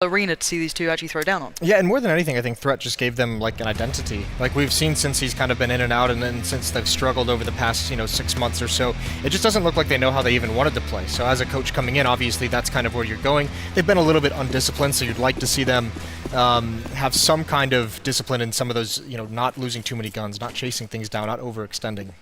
arena to see these two actually throw down on. Yeah, and more than anything, I think Threat just gave them like an identity. Like we've seen since he's kind of been in and out, and then since they've struggled over the past 6 months or so, it just doesn't look like they know how they even wanted to play. So as a coach coming in, obviously that's kind of where you're going. They've been a little bit undisciplined, so you'd like to see them have some kind of discipline in some of those, not losing too many guns, not chasing things down, not overextending.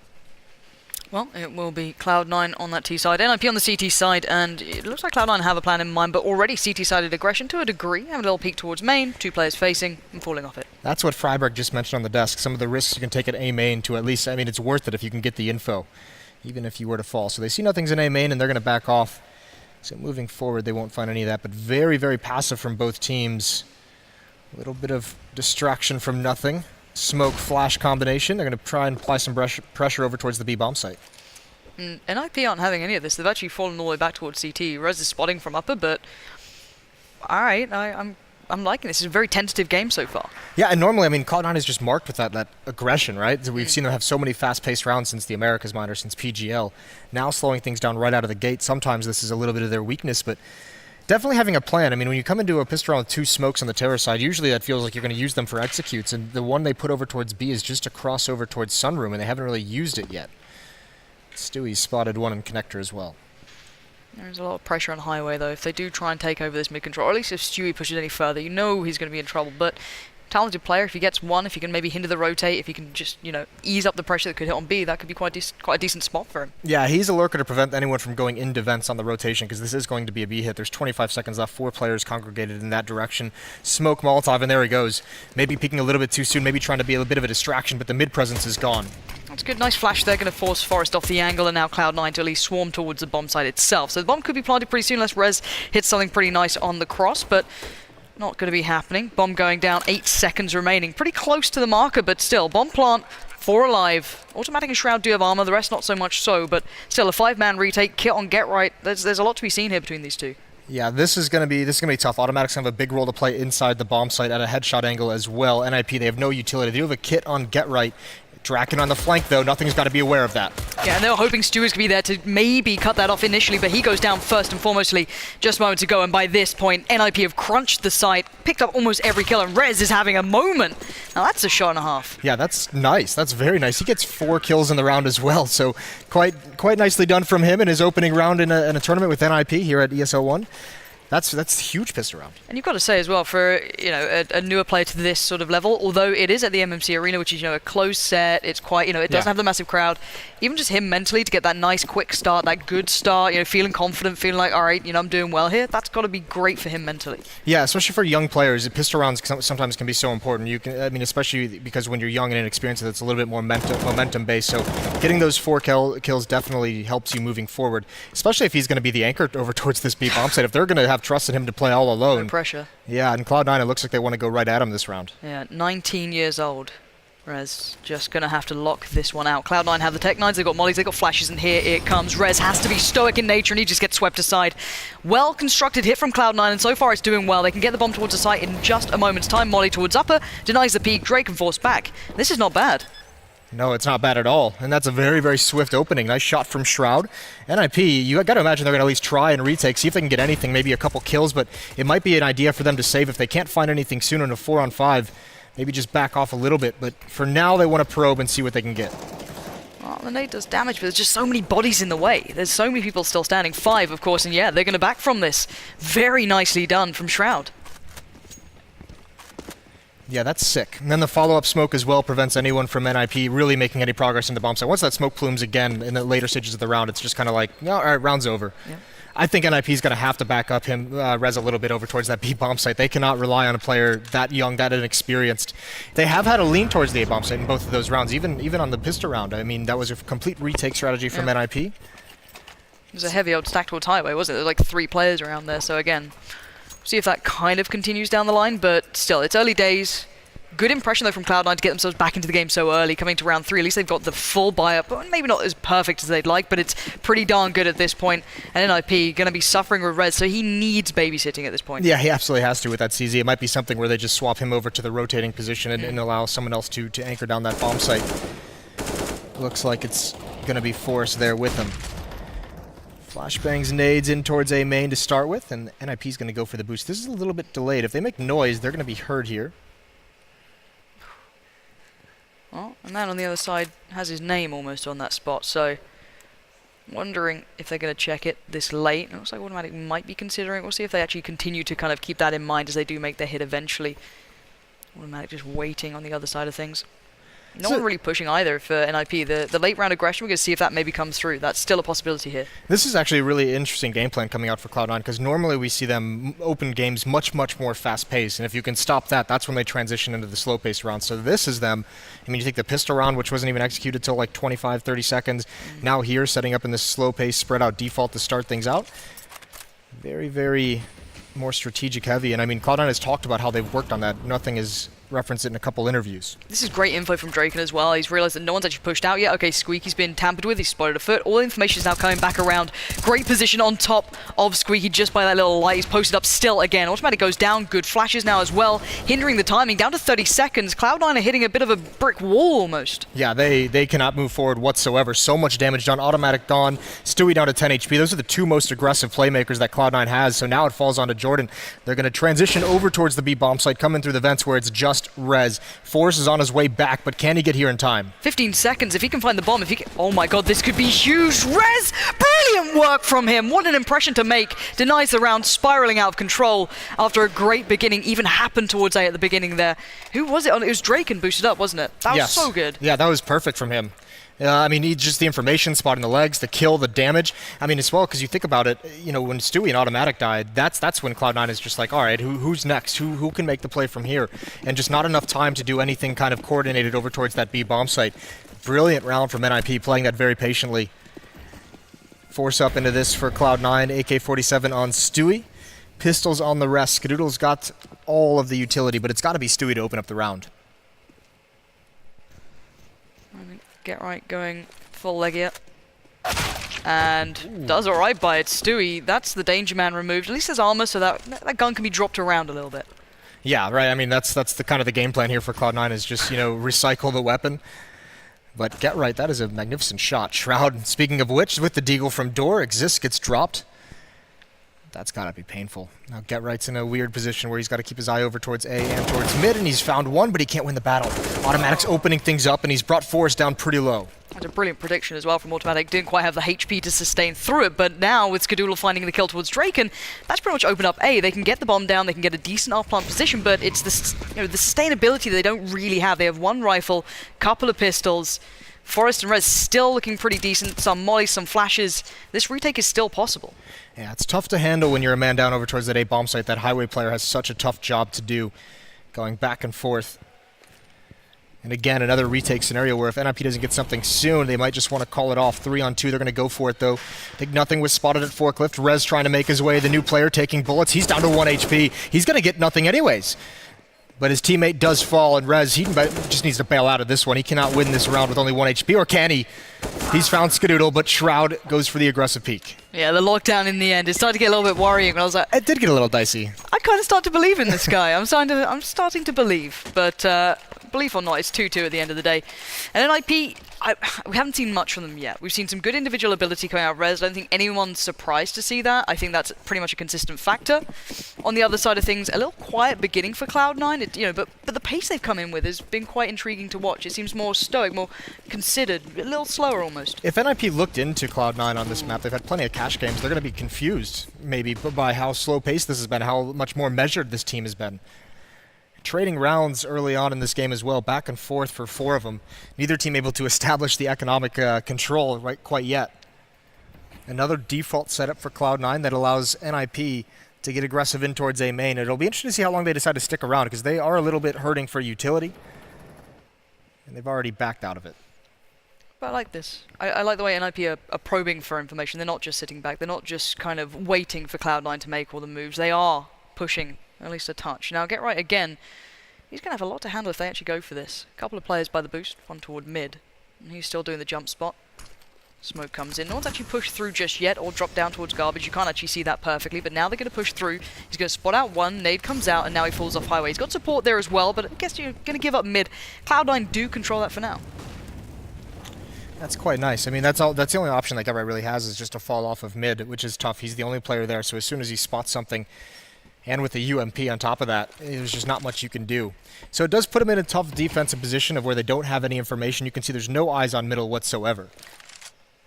Well, it will be Cloud9 on that T side, NIP on the CT side, and it looks like Cloud9 have a plan in mind, but already CT-sided aggression to a degree, having a little peek towards main, 2 players facing, and falling off it. That's what Friberg just mentioned on the desk, some of the risks you can take at A main to at least, it's worth it if you can get the info, even if you were to fall. So they see nothing's in A main, and they're going to back off. So moving forward, they won't find any of that, but very, very passive from both teams. A little bit of distraction from nothing. Smoke flash combination. They're going to try and apply some pressure over towards the B bomb site. NIP aren't having any of this. They've actually fallen all the way back towards CT. Rez is spotting from upper, but alright, I'm liking this. It's a very tentative game so far. Yeah, and normally, Cloud9 is just marked with that aggression, right? So we've seen them have so many fast-paced rounds since the Americas minor, since PGL. Now slowing things down right out of the gate. Sometimes this is a little bit of their weakness, but definitely having a plan. When you come into a pistol round with 2 smokes on the terror side, usually that feels like you're going to use them for executes, and the one they put over towards B is just a crossover towards Sunroom, and they haven't really used it yet. Stewie's spotted one in connector as well. There's a lot of pressure on Highway, though. If they do try and take over this mid-control, or at least if Stewie pushes any further, he's going to be in trouble, but talented player. If he gets one, if he can maybe hinder the rotate, if he can just, ease up the pressure that could hit on B, that could be quite a decent spot for him. Yeah, he's a lurker to prevent anyone from going into vents on the rotation, because this is going to be a B hit. There's 25 seconds left, 4 players congregated in that direction. Smoke Molotov, and there he goes. Maybe peeking a little bit too soon, maybe trying to be a bit of a distraction, but the mid presence is gone. That's good. Nice flash there, going to force Forest off the angle, and now Cloud9 to at least swarm towards the bomb site itself. So the bomb could be planted pretty soon unless Rez hits something pretty nice on the cross, but not going to be happening. Bomb going down, 8 seconds remaining. Pretty close to the marker, but still. Bomb plant, 4 alive. Automatic and Shroud do have armor, the rest not so much so, but still a 5-man retake. Kit on Get Right. There's a lot to be seen here between these two. Yeah, this is going to be tough. Automatic's going to have a big role to play inside the bomb site at a headshot angle as well. NIP, they have no utility. They do have a Kit on Get Right. Draken on the flank, though. Nothing's got to be aware of that. Yeah, and they were hoping Stewart's could be there to maybe cut that off initially, but he goes down first and foremostly just moments ago, and by this point, NIP have crunched the site, picked up almost every kill, and Rez is having a moment. Now that's a shot and a half. Yeah, that's nice. That's very nice. He gets 4 kills in the round as well, so quite nicely done from him in his opening round in a tournament with NIP here at ESL One. That's huge pistol round. And you've got to say as well, for a newer player to this sort of level, although it is at the MMC Arena, which is a closed set, it's quite it doesn't have the massive crowd. Even just him mentally to get that nice quick start, that good start, feeling confident, feeling like, all right, I'm doing well here. That's got to be great for him mentally. Yeah, especially for young players, pistol rounds sometimes can be so important. You can, especially because when you're young and inexperienced, it's a little bit more momentum based. So getting those 4 kills definitely helps you moving forward, especially if he's going to be the anchor over towards this B bomb site. If they're going to have trusted him to play all alone. No pressure. Yeah, and Cloud9, it looks like they want to go right at him this round. Yeah, 19 years old. Rez just going to have to lock this one out. Cloud9 have the Tech 9s, they've got mollies, they've got flashes, and here it comes. Rez has to be stoic in nature, and he just gets swept aside. Well-constructed hit from Cloud9, and so far it's doing well. They can get the bomb towards the site in just a moment's time. Molly towards upper, denies the peak, Drake can force back. This is not bad. No, it's not bad at all. And that's a very, very swift opening. Nice shot from Shroud. NIP, you got to imagine they're going to at least try and retake, see if they can get anything, maybe a couple kills, but it might be an idea for them to save if they can't find anything soon in a 4-on-5. Maybe just back off a little bit, but for now they want to probe and see what they can get. Well, the nade does damage, but there's just so many bodies in the way. There's so many people still standing. 5, of course, and yeah, they're going to back from this. Very nicely done from Shroud. Yeah, that's sick. And then the follow-up smoke as well prevents anyone from NIP really making any progress in the bomb site. Once that smoke plumes again in the later stages of the round, it's just kind of like, no, all right, round's over. Yeah. I think NIP's going to have to back up him, Rez a little bit over towards that B bomb site. They cannot rely on a player that young, that inexperienced. They have had a lean towards the A bomb site in both of those rounds, even on the pistol round. That was a complete retake strategy from NIP. It was a heavy old stack towards highway, wasn't it? There were like 3 players around there, so again, see if that kind of continues down the line, but still, it's early days. Good impression, though, from Cloud9 to get themselves back into the game so early, coming to round 3. At least they've got the full buy-up, but maybe not as perfect as they'd like, but it's pretty darn good at this point. And NIP going to be suffering with Rez, so he needs babysitting at this point. Yeah, he absolutely has to with that CZ. It might be something where they just swap him over to the rotating position and allow someone else to anchor down that bomb site. Looks like it's going to be Forrest there with him. Flashbangs, nades in towards A main to start with, and NIP's going to go for the boost. This is a little bit delayed. If they make noise, they're going to be heard here. Well, and that on the other side has his name almost on that spot, so wondering if they're going to check it this late. It looks like Automatic might be considering. We'll see if they actually continue to kind of keep that in mind as they do make their hit eventually. Automatic just waiting on the other side of things. No one really pushing either for NIP. The late round aggression, we're going to see if that maybe comes through. That's still a possibility here. This is actually a really interesting game plan coming out for Cloud9, because normally we see them open games much more fast-paced, and if you can stop that, that's when they transition into the slow-paced round. So this is them. I mean, you take the pistol round, which wasn't even executed till like 25, 30 seconds. Now here, setting up in this slow-paced, spread-out default to start things out. Very more strategic heavy, and I mean, Cloud9 has talked about how they've worked on that. Nothing is referenced it in a couple interviews. This is great info from Draken as well. He's realized that no one's actually pushed out yet. Okay, Squeaky's been tampered with. He's spotted a foot. All the information is now coming back around. Great position on top of Squeaky just by that little light. He's posted up still again. Automatic goes down. Good flashes now as well, hindering the timing. Down to 30 seconds. Cloud9 are hitting a bit of a brick wall almost. Yeah, they cannot move forward whatsoever. So much damage done. Automatic gone. Stewie down to 10 HP. Those are the two most aggressive playmakers that Cloud9 has. So now it falls onto Jordan. They're going to transition over towards the B bomb site, come in through the vents where it's just Rez. Force is on his way back, but can he get here in time? 15 seconds. If he can find the bomb, if he can... Oh my god, this could be huge. Rez! Brilliant work from him. What an impression to make. Denies the round, spiraling out of control after a great beginning. Even happened towards A at the beginning there. Who was it? It was Draken boosted up, wasn't it? That was so good. Yeah, that was perfect from him. I mean, just the information, spotting the legs, the kill, the damage. I mean, as well, because you think about it, you know, when Stewie and Automatic died, that's when Cloud9 is just like, all right, who's next? Who can make the play from here? And just not enough time to do anything kind of coordinated over towards that B bomb site. Brilliant round from NIP, playing that very patiently. Force up into this for Cloud9, AK-47 on Stewie. Pistols on the rest. Skadoodle's got all of the utility, but it's got to be Stewie to open up the round. Get right going full leg here. And does alright by it. Stewie, that's the danger man removed. At least there's armor, so that gun can be dropped around a little bit. Yeah, right. I mean, that's the kind of the game plan here for Cloud9 is just, you know, recycle the weapon. But get right, that is a magnificent shot. Shroud, speaking of which, with the deagle from door, Exist gets dropped. That's gotta be painful. Now Get Right's in a weird position where he's got to keep his eye over towards A and towards mid, and he's found one, but he can't win the battle. Automatic's opening things up, and he's brought Forrest down pretty low. That's a brilliant prediction as well from Automatic. Didn't quite have the HP to sustain through it, but now with Skadoodle finding the kill towards Draken, that's pretty much opened up A. They can get the bomb down, they can get a decent off-plant position, but it's the, you know, the sustainability that they don't really have. They have one rifle, couple of pistols. Forrest and Rez still looking pretty decent. Some mollies, some flashes. This retake is still possible. Yeah, it's tough to handle when you're a man down over towards that A bomb site. That highway player has such a tough job to do, going back and forth. And again, another retake scenario where if NIP doesn't get something soon, they might just want to call it off. 3 on 2, they're going to go for it, though. I think nothing was spotted at Forklift. Rez trying to make his way. The new player taking bullets. He's down to 1 HP. He's going to get nothing anyways. But his teammate does fall, and Rez, he just needs to bail out of this one. He cannot win this round with only 1 HP, or can he? He's found Skadoodle, but Shroud goes for the aggressive peek. Yeah, the lockdown in the end. It started to get a little bit worrying when I was like... It did get a little dicey. I kind of start to believe in this guy. I'm starting to believe, but belief or not, it's 2-2 at the end of the day. And NIP, we haven't seen much from them yet. We've seen some good individual ability coming out of Rez. I don't think anyone's surprised to see that. I think that's pretty much a consistent factor. On the other side of things, a little quiet beginning for Cloud9, but the pace they've come in with has been quite intriguing to watch. It seems more stoic, more considered, a little slower almost. If NIP looked into Cloud9 on this map, they've had plenty of cash games. They're going to be confused, maybe, by how slow-paced this has been, how much more measured this team has been. Trading rounds early on in this game as well, back and forth for 4 of them. Neither team able to establish the economic control quite yet. Another default setup for Cloud9 that allows NIP to get aggressive in towards A main. It'll be interesting to see how long they decide to stick around, because they are a little bit hurting for utility, and they've already backed out of it. But I like this. I like the way NIP are probing for information. They're not just sitting back. They're not just kind of waiting for Cloud9 to make all the moves. They are pushing at least a touch. Now, Get Right again. He's going to have a lot to handle if they actually go for this. A couple of players by the boost, one toward mid. And he's still doing the jump spot. Smoke comes in. No one's actually pushed through just yet or dropped down towards garbage. You can't actually see that perfectly, but now they're going to push through. He's going to spot out one. Nade comes out, and now he falls off highway. He's got support there as well, but I guess you're going to give up mid. Cloud9 do control that for now. That's quite nice. I mean, that's the only option that Guy really has is just to fall off of mid, which is tough. He's the only player there, so as soon as he spots something, and with the UMP on top of that, there's just not much you can do. So it does put him in a tough defensive position of where they don't have any information. You can see there's no eyes on middle whatsoever.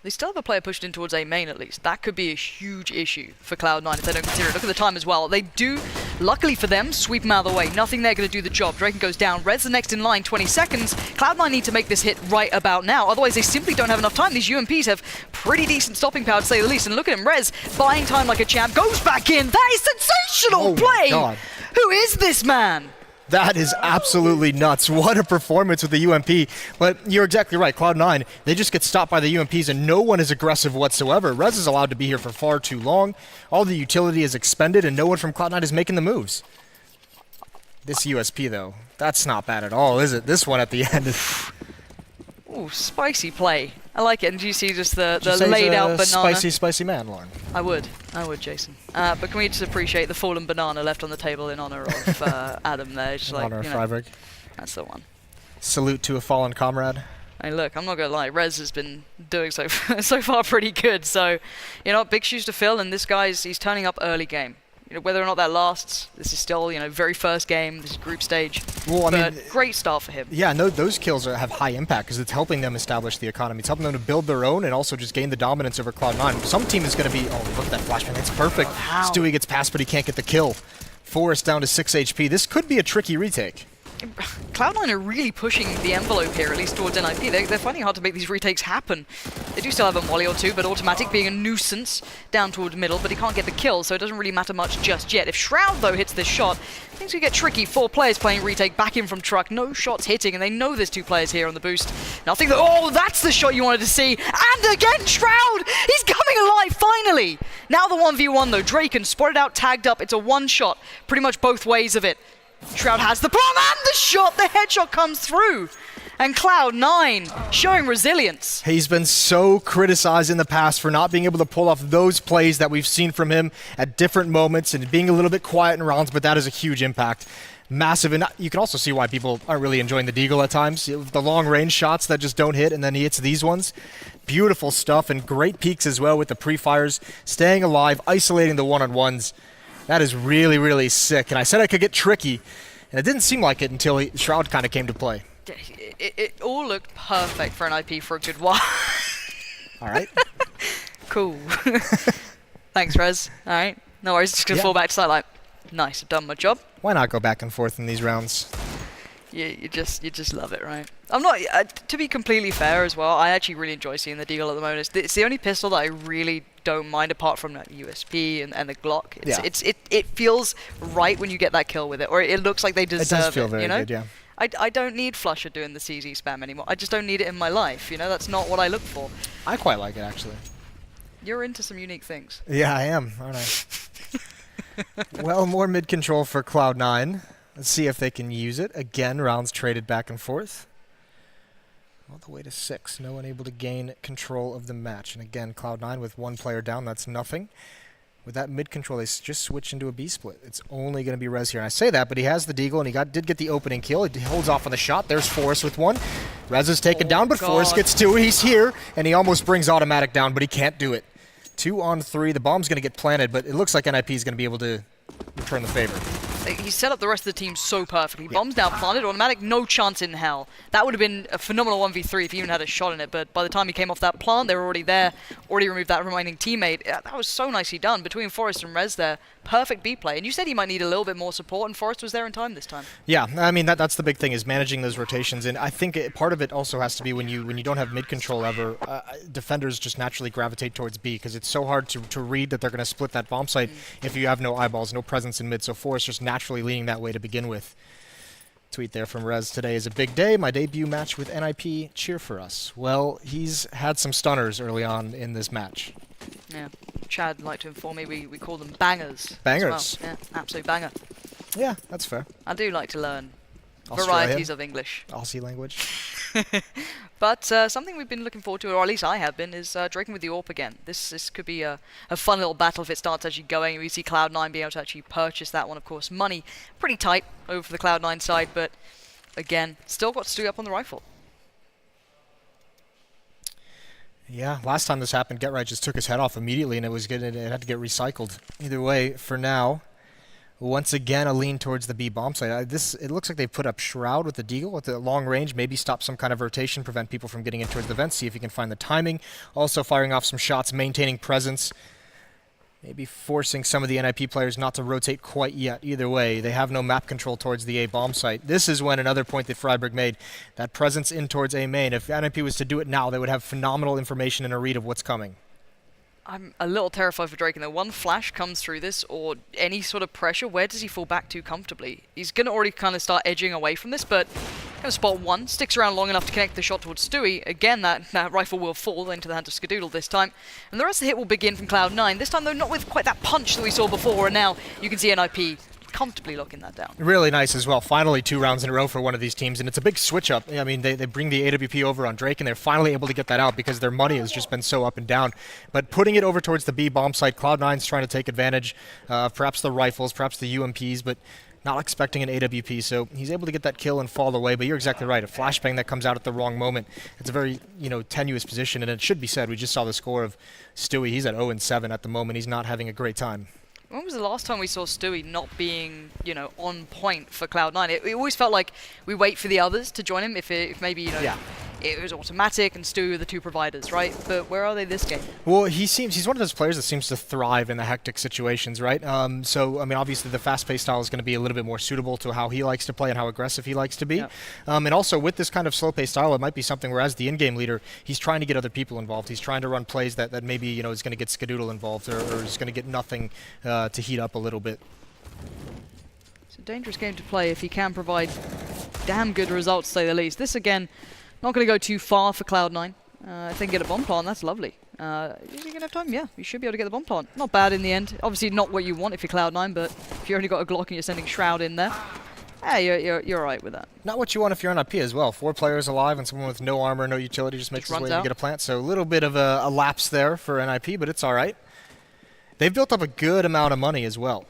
They still have a player pushed in towards A main at least. That could be a huge issue for Cloud9 if they don't consider it. Look at the time as well. They do, luckily for them, sweep him out of the way. Nothing there going to do the job. Draken goes down. Red's the next in line, 20 seconds. Cloud9 need to make this hit right about now. Otherwise, they simply don't have enough time. These UMPs have pretty decent stopping power, to say the least. And look at him, Rez buying time like a champ. Goes back in. That is sensational play! God. Who is this man? That is absolutely nuts. What a performance with the UMP. But you're exactly right. Cloud9, they just get stopped by the UMPs and no one is aggressive whatsoever. Rez is allowed to be here for far too long. All the utility is expended and no one from Cloud9 is making the moves. This USP, though, that's not bad at all, is it? This one at the end. Ooh, spicy play. I like it. And do you see just the Just say he's laid a out banana? spicy man, Lauren. I would, Jason. But can we just appreciate the fallen banana left on the table in honor of Adam there? Just In like, honor of you know, Friberg. that's the one. Salute to a fallen comrade. Hey, look, I'm not gonna lie. Rez has been doing so far pretty good. So, you know, big shoes to fill. And this he's turning up early game. You know, whether or not that lasts, this is still, you know, very first game. This is group stage. Well, I but mean, great start for him. Yeah, no, those kills have high impact because it's helping them establish the economy. It's helping them to build their own and also just gain the dominance over Cloud9. Some team is going to be, oh, look at that flashbang. It's perfect. Wow. Stewie gets past, but he can't get the kill. Forrest down to 6 HP. This could be a tricky retake. Cloud9 are really pushing the envelope here, at least towards NIP. They're finding it hard to make these retakes happen. They do still have a molly or two, but Automatic being a nuisance down toward middle, but he can't get the kill, so it doesn't really matter much just yet. If Shroud, though, hits this shot, things could get tricky. 4 players playing retake, back in from truck, no shots hitting, and they know there's 2 players here on the boost. Nothing that, oh, that's the shot you wanted to see, and again, Shroud! He's coming alive, finally! Now the 1v1, though, Draken spotted out, tagged up, it's a one-shot, pretty much both ways of it. Shroud has the bomb and the shot! The headshot comes through! And Cloud9 showing resilience. He's been so criticized in the past for not being able to pull off those plays that we've seen from him at different moments and being a little bit quiet in rounds, but that is a huge impact. Massive, and you can also see why people aren't really enjoying the Deagle at times. The long-range shots that just don't hit, and then he hits these ones. Beautiful stuff, and great peaks as well with the pre-fires, staying alive, isolating the one-on-ones. That is really, really sick. And I said I could get tricky, and it didn't seem like it until Shroud kind of came to play. It all looked perfect for an IP for a good while. All right. Cool. Thanks, Rez. All right. No worries. Just going to fall back to Sideline. Nice. I've done my job. Why not go back and forth in these rounds? You just love it, right? I'm not, to be completely fair as well, I actually really enjoy seeing the Deagle at the moment. It's the only pistol that I really don't mind apart from that USP and the Glock. It feels right when you get that kill with it, or it looks like they deserve it. It does feel very good, yeah. I don't need Flusher doing the CZ spam anymore. I just don't need it in my life, you know? That's not what I look for. I quite like it, actually. You're into some unique things. Yeah, I am, aren't I? Well, more mid-control for Cloud9. Let's see if they can use it. Again, rounds traded back and forth. All the way to 6. No one able to gain control of the match. And again, Cloud9 with 1 player down. That's nothing. With that mid-control, they just switch into a B-split. It's only going to be Rez here. And I say that, but he has the Deagle, and he did get the opening kill. He holds off on the shot. There's Forrest with 1. Rez is taken down, but Forrest gets 2. He's here, and he almost brings Automatic down, but he can't do it. 2 on 3. The bomb's going to get planted, but it looks like NIP is going to be able to return the favor. He set up the rest of the team so perfectly. Bombs now planted, Automatic, no chance in hell. That would have been a phenomenal 1v3 if he even had a shot in it, but by the time he came off that plant, they were already there, already removed that remaining teammate. That was so nicely done between Forrest and Rez there. Perfect B play. And you said he might need a little bit more support, and Forrest was there in time this time. Yeah, I mean, that's the big thing, is managing those rotations. And I think part of it also has to be when you don't have mid-control ever, defenders just naturally gravitate towards B, because it's so hard to read that they're going to split that bomb site if you have no eyeballs, no presence in mid. So Forrest just naturally leaning that way to begin with. Tweet there from Rez. Today is a big day. My debut match with NIP. Cheer for us. Well, he's had some stunners early on in this match. Yeah. Chad liked to inform me we call them bangers. Bangers. Well. Yeah, absolute banger. Yeah, that's fair. I do like to learn Australian, varieties of English. Aussie language. But something we've been looking forward to, or at least I have been, is Draken with the AWP again. This could be a fun little battle if it starts actually going. We see Cloud9 being able to actually purchase that one, of course. Money pretty tight over for the Cloud9 side, but again, still got Stewie up on the rifle. Yeah, last time this happened, GetRight just took his head off immediately, and it had to get recycled. Either way, for now, once again, a lean towards the B bomb site. It looks like they've put up Shroud with the Deagle at the long range, maybe stop some kind of rotation, prevent people from getting in towards the vents, see if you can find the timing. Also firing off some shots, maintaining presence. Maybe forcing some of the NIP players not to rotate quite yet. Either way, they have no map control towards the A bomb site. This is when another point that Friberg made, that presence in towards A main. If NIP was to do it now, they would have phenomenal information and a read of what's coming. I'm a little terrified for Drake, and though one flash comes through this, or any sort of pressure, where does he fall back to comfortably? He's going to already kind of start edging away from this, but going to spot one, sticks around long enough to connect the shot towards Stewie. Again, that rifle will fall into the hand of Skadoodle this time. And the rest of the hit will begin from Cloud9, this time though not with quite that punch that we saw before, and now you can see NIP comfortably locking that down. Really nice as well. Finally 2 rounds in a row for one of these teams, and it's a big switch up. I mean, they bring the AWP over on Drake, and they're finally able to get that out because their money has just been so up and down. But putting it over towards the B bomb site, Cloud9's trying to take advantage of perhaps the rifles, perhaps the UMPs, but not expecting an AWP, so he's able to get that kill and fall away. But you're exactly right, a flashbang that comes out at the wrong moment. It's a very, tenuous position, and it should be said, we just saw the score of Stewie. He's at 0-7 at the moment. He's not having a great time. When was the last time we saw Stewie not being, on point for Cloud9? It always felt like we wait for the others to join him if maybe, Yeah. It was automatic and Stewie were the 2 providers, right? But where are they this game? Well, he's one of those players that seems to thrive in the hectic situations, right? So, I mean, obviously the fast-paced style is going to be a little bit more suitable to how he likes to play and how aggressive he likes to be. Yeah. And also with this kind of slow-paced style, it might be something where as the in-game leader, he's trying to get other people involved. He's trying to run plays that maybe, is going to get Skadoodle involved or is going to get nothing to heat up a little bit. It's a dangerous game to play if he can provide damn good results, to say the least. This, again, not going to go too far for Cloud9. If they can get a bomb plant, that's lovely. Is he going to have time? Yeah, you should be able to get the bomb plant. Not bad in the end. Obviously not what you want if you're Cloud9, but if you've only got a Glock and you're sending Shroud in there, you're alright with that. Not what you want if you're on IP as well. 4 players alive and someone with no armor, no utility just makes his way to get a plant. So a little bit of a lapse there for NIP, but it's alright. They've built up a good amount of money as well.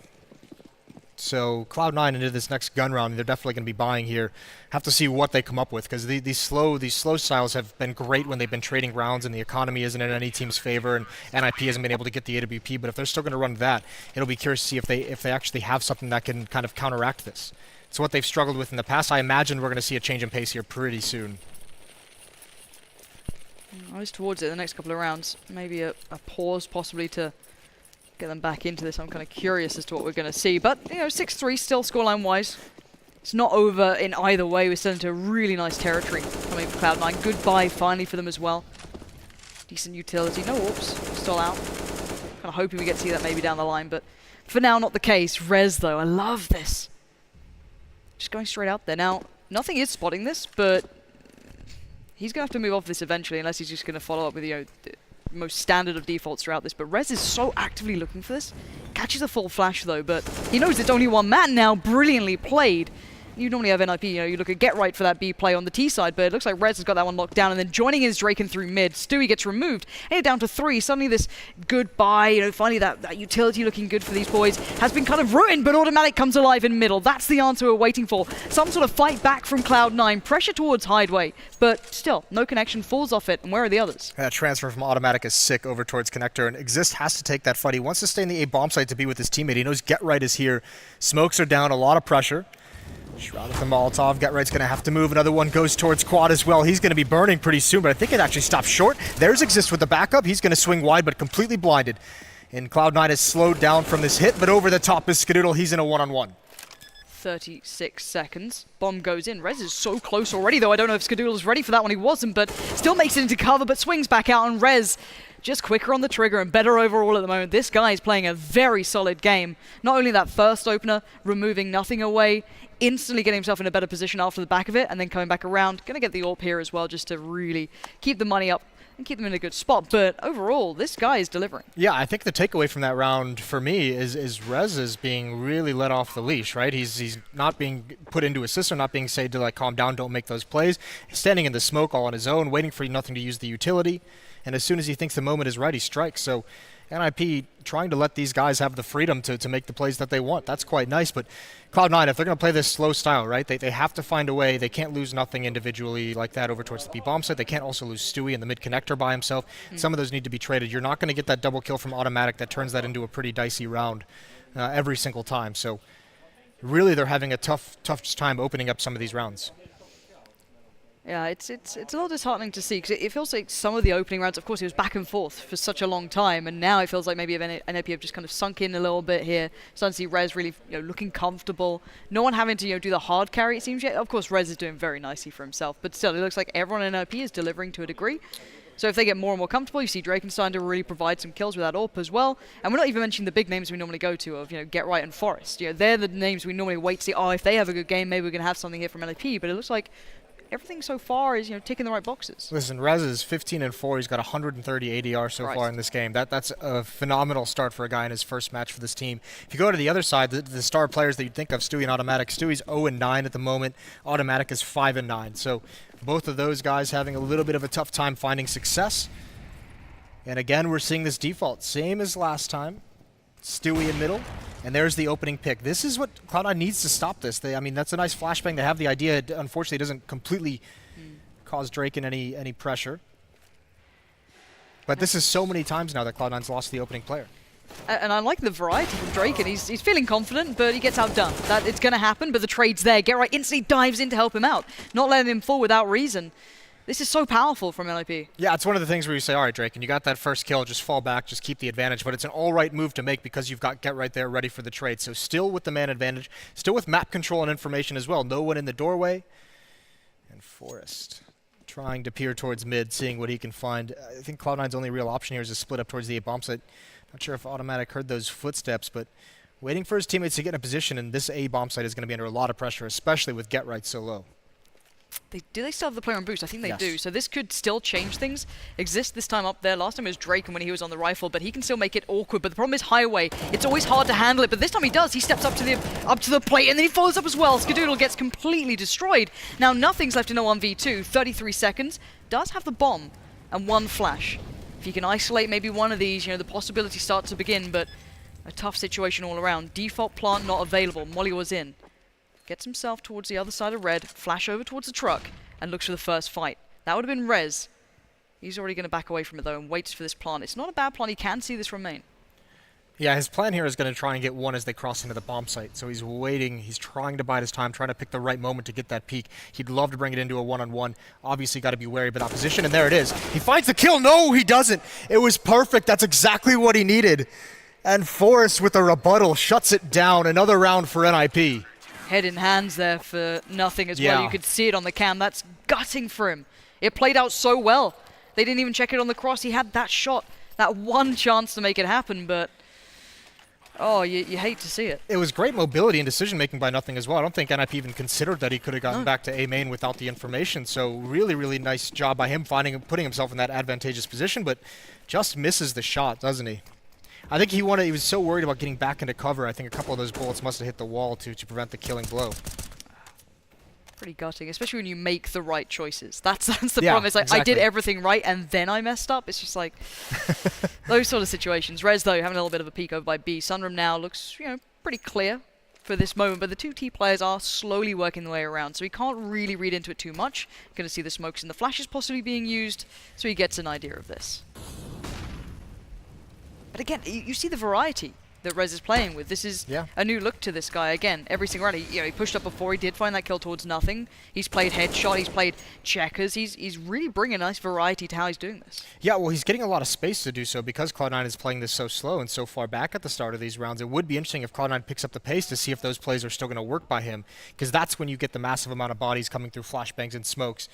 So Cloud9 into this next gun round, they're definitely going to be buying here. Have to see what they come up with, because these slow styles have been great when they've been trading rounds and the economy isn't in any team's favor and NIP hasn't been able to get the AWP. But if they're still going to run that, it'll be curious to see if they actually have something that can kind of counteract this. It's what they've struggled with in the past. I imagine we're going to see a change in pace here pretty soon. I was towards it the next couple of rounds. Maybe a pause possibly to get them back into this. I'm kind of curious as to what we're going to see. But, 6-3 still scoreline-wise. It's not over in either way. We're still into really nice territory coming from Cloud9. Goodbye finally for them as well. Decent utility. No AWPs. Still out. Kind of hoping we get to see that maybe down the line. But for now, not the case. Rez, though. I love this. Just going straight out there. Now, nothing is spotting this, but he's going to have to move off this eventually unless he's just going to follow up with, the most standard of defaults throughout this. But Rez is so actively looking for this. Catches a full flash though, but he knows it's only one man now. Brilliantly played. You normally have NIP, you look at GetRight for that B play on the T side, but it looks like Rez has got that one locked down, and then joining is Draken through mid. Stewie gets removed, and you're down to 3. Suddenly this goodbye, finally that utility looking good for these boys has been kind of ruined, but Automatic comes alive in middle. That's the answer we're waiting for. Some sort of fight back from Cloud9, pressure towards Hideaway, but still, no connection, falls off it, and where are the others? That transfer from Automatic is sick over towards Connector, and Exist has to take that fight. He wants to stay in the A bomb site to be with his teammate. He knows GetRight is here. Smokes are down, a lot of pressure. Shroud with the Molotov. GetRight's going to have to move. Another one goes towards Quad as well. He's going to be burning pretty soon, but I think it actually stops short. There's Exist with the backup. He's going to swing wide, but completely blinded. And Cloud9 is slowed down from this hit, but over the top is Skadoodle. He's in a one-on-one. 36 seconds. Bomb goes in. Rez is so close already, though. I don't know if Skadoodle is ready for that one. He wasn't, but still makes it into cover, but swings back out, and Rez just quicker on the trigger and better overall at the moment. This guy is playing a very solid game. Not only that first opener, removing nothing away, instantly getting himself in a better position after the back of it, and then coming back around. Going to get the AWP here as well, just to really keep the money up and keep them in a good spot. But overall, this guy is delivering. Yeah, I think the takeaway from that round for me is Rez is being really let off the leash, right? He's not being put into a system, not being said to like calm down, don't make those plays. He's standing in the smoke all on his own, waiting for nothing to use the utility. And as soon as he thinks the moment is right, he strikes. So NIP trying to let these guys have the freedom to make the plays that they want. That's quite nice, but Cloud9, if they're going to play this slow style, right, they have to find a way. They can't lose nothing individually like that over towards the B-bomb side. They can't also lose Stewie in the mid-connector by himself. Some of those need to be traded. You're not going to get that double kill from Automatic that turns that into a pretty dicey round every single time. So really they're having a tough time opening up some of these rounds. Yeah, it's a little disheartening to see, because it feels like some of the opening rounds, of course, it was back and forth for such a long time, and now it feels like maybe NAP have just kind of sunk in a little bit here. Starting to see Rez really, looking comfortable. No one having to, do the hard carry, it seems yet. Of course, Rez is doing very nicely for himself, but still, it looks like everyone in NAP is delivering to a degree. So if they get more and more comfortable, you see Drakenstein to really provide some kills with that AWP as well. And we're not even mentioning the big names we normally go to of, Get Right and Forest. They're the names we normally wait to see, if they have a good game, maybe we're going to have something here from NAP, but it looks like everything so far is, ticking the right boxes. Listen, Rez is 15-4. He's got 130 ADR so far in this game. That's a phenomenal start for a guy in his first match for this team. If you go to the other side, the star players that you'd think of, Stewie and Automatic. Stewie's 0-9 at the moment. Automatic is 5-9. So both of those guys having a little bit of a tough time finding success. And again, we're seeing this default. Same as last time. Stewie in middle. And there's the opening pick. This is what Cloud9 needs to stop this. That's a nice flashbang. They have the idea. It unfortunately doesn't completely cause Draken any pressure. But this is so many times now that Cloud9's lost the opening player. And I like the variety from Draken. He's feeling confident, but he gets outdone. It's going to happen, but the trade's there. Get Right instantly dives in to help him out. Not letting him fall without reason. This is so powerful from NIP. Yeah, it's one of the things where you say, all right, Drake, and you got that first kill, just fall back, just keep the advantage. But it's an all right move to make because you've got Get Right there ready for the trade. So still with the man advantage, still with map control and information as well. No one in the doorway. And Forest trying to peer towards mid, seeing what he can find. I think Cloud9's only real option here is to split up towards the A bomb site. Not sure if Automatic heard those footsteps, but waiting for his teammates to get in a position, and this A bomb site is going to be under a lot of pressure, especially with Get Right so low. Do they still have the player on boost? I think they do. So this could still change things. Exist this time up there. Last time it was Draken when he was on the rifle, but he can still make it awkward. But the problem is Highway. It's always hard to handle it, but this time he does. He steps up to the plate, and then he follows up as well. Skadoodle gets completely destroyed. Now nothing's left in a 1v2. 33 seconds. Does have the bomb and one flash. If you can isolate maybe one of these, the possibilities start to begin, but a tough situation all around. Default plant not available. Molly was in. Gets himself towards the other side of red, flash over towards the truck, and looks for the first fight. That would have been Rez. He's already going to back away from it though and waits for this plant. It's not a bad plant, he can see this from main. Yeah, his plan here is going to try and get one as they cross into the bomb site. So he's waiting, he's trying to bide his time, trying to pick the right moment to get that peek. He'd love to bring it into a one-on-one. Obviously got to be wary of that position, and there it is. He finds the kill! No, he doesn't! It was perfect, that's exactly what he needed. And Forrest with a rebuttal shuts it down. Another round for NIP. Head in hands there for nothing as well. You could see it on the cam. That's gutting for him. It played out so well. They didn't even check it on the cross. He had that shot, that one chance to make it happen, but you hate to see it. It was great mobility and decision-making by nothing as well. I don't think NIP even considered that he could have gotten back to A main without the information, so really, really nice job by him putting himself in that advantageous position, but just misses the shot, doesn't he? I think he was so worried about getting back into cover. I think a couple of those bullets must have hit the wall to prevent the killing blow. Pretty gutting, especially when you make the right choices. That's the problem. It's like, exactly. I did everything right and then I messed up. It's just like those sort of situations. Rez, though, having a little bit of a peek over by B. Sunrum now looks, pretty clear for this moment, but the two T players are slowly working their way around, so he can't really read into it too much. Going to see the smokes and the flashes possibly being used, so he gets an idea of this. But again, you see the variety that Rez is playing with. This is a new look to this guy. Again, every single round, he pushed up before. He did find that kill towards nothing. He's played headshot. He's played checkers. He's really bringing a nice variety to how he's doing this. Yeah, well, he's getting a lot of space to do so because Cloud9 is playing this so slow and so far back at the start of these rounds. It would be interesting if Cloud9 picks up the pace to see if those plays are still going to work by him, because that's when you get the massive amount of bodies coming through flashbangs and smokes.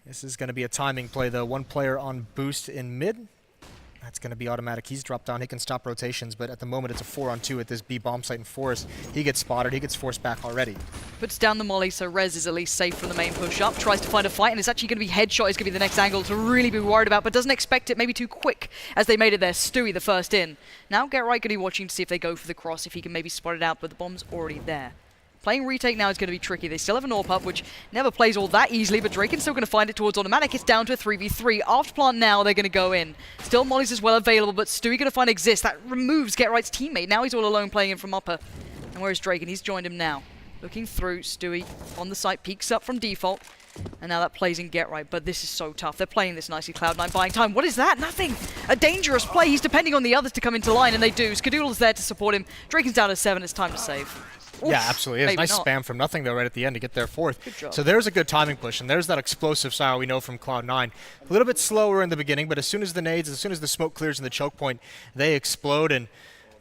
This is going to be a timing play, though. One player on boost in mid. That's going to be Automatic. He's dropped down. He can stop rotations, but at the moment it's a 4-on-2 at this B bomb site in Forest. He gets spotted. He gets forced back already. Puts down the molly, so Rez is at least safe from the main push-up. Tries to find a fight, and it's actually going to be headshot. Is going to be the next angle to really be worried about, but doesn't expect it maybe too quick as they made it there. Stewie the first in. Now Get Right going to be watching to see if they go for the cross, if he can maybe spot it out, but the bomb's already there. Playing retake now is going to be tricky. They still have an AWP up, which never plays all that easily, but Draken's still going to find it towards automatic. It's down to a 3v3. After plant now, they're going to go in. Still mollies as well available, but Stewie going to find Exist. That removes GetRight's teammate. Now he's all alone playing in from upper. And where is Draken? He's joined him now. Looking through, Stewie on the site, peeks up from default. And now that plays in GetRight, but this is so tough. They're playing this nicely. Cloud9 buying time. What is that? Nothing. A dangerous play. He's depending on the others to come into line, and they do. Skadoodle's there to support him. Draken's down to 7. It's time to save. Oof, yeah, absolutely. It's nice not. spam from nothing, though, right at the end to get their 4th. Good job. So there's a good timing push, and there's that explosive style we know from Cloud9. A little bit slower in the beginning, but as soon as the nades, as soon as the smoke clears in the choke point, they explode, and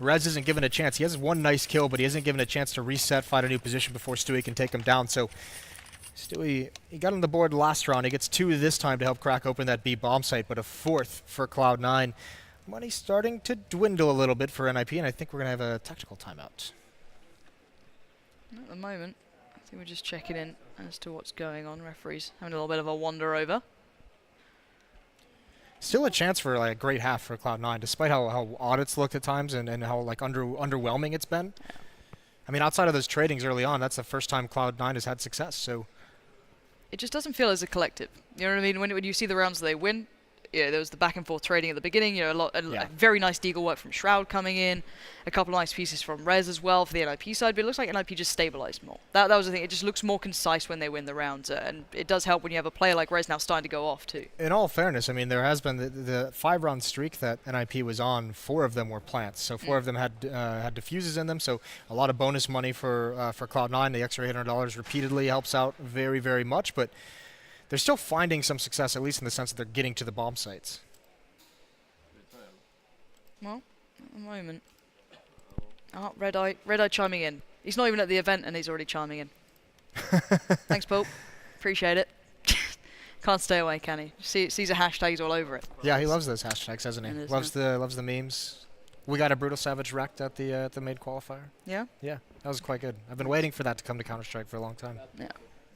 Rez isn't given a chance. He has one nice kill, but he isn't given a chance to reset, find a new position before Stewie can take him down. So Stewie, he got on the board last round. He gets 2 this time to help crack open that B bomb site, but a 4th for Cloud9. Money starting to dwindle a little bit for NIP, and I think we're going to have a tactical timeout. At the moment, I think we're just checking in as to what's going on. Referees having a little bit of a wander over. Still a chance for like a great half for Cloud9, despite how odd it's looked at times and how like underwhelming it's been. Yeah. I mean, outside of those tradings early on, that's the first time Cloud9 has had success. So it just doesn't feel as a collective. You know what I mean? When you see the rounds they win, yeah, there was the back and forth trading at the beginning. You know, a very nice deagle work from Shroud coming in, a couple of nice pieces from Rez as well for the NIP side. But it looks like NIP just stabilized more. That was the thing. It just looks more concise when they win the rounds, and it does help when you have a player like Rez now starting to go off too. In all fairness, I mean, there has been the 5-round streak that NIP was on. 4 of them were plants, so 4 of them had diffuses in them. So a lot of bonus money for Cloud9. The extra $800 repeatedly helps out very, very much, but they're still finding some success, at least in the sense that they're getting to the bomb sites. Well, at the moment. Oh, redeye chiming in. He's not even at the event and he's already chiming in. Thanks, Pope. Appreciate it. Can't stay away, can he? Sees a hashtag, he's all over it. Yeah, he loves those hashtags, doesn't he? Loves the memes. We got a Brutal Savage wrecked at the maid qualifier. Yeah? Yeah, that was quite good. I've been waiting for that to come to Counter-Strike for a long time. Yeah,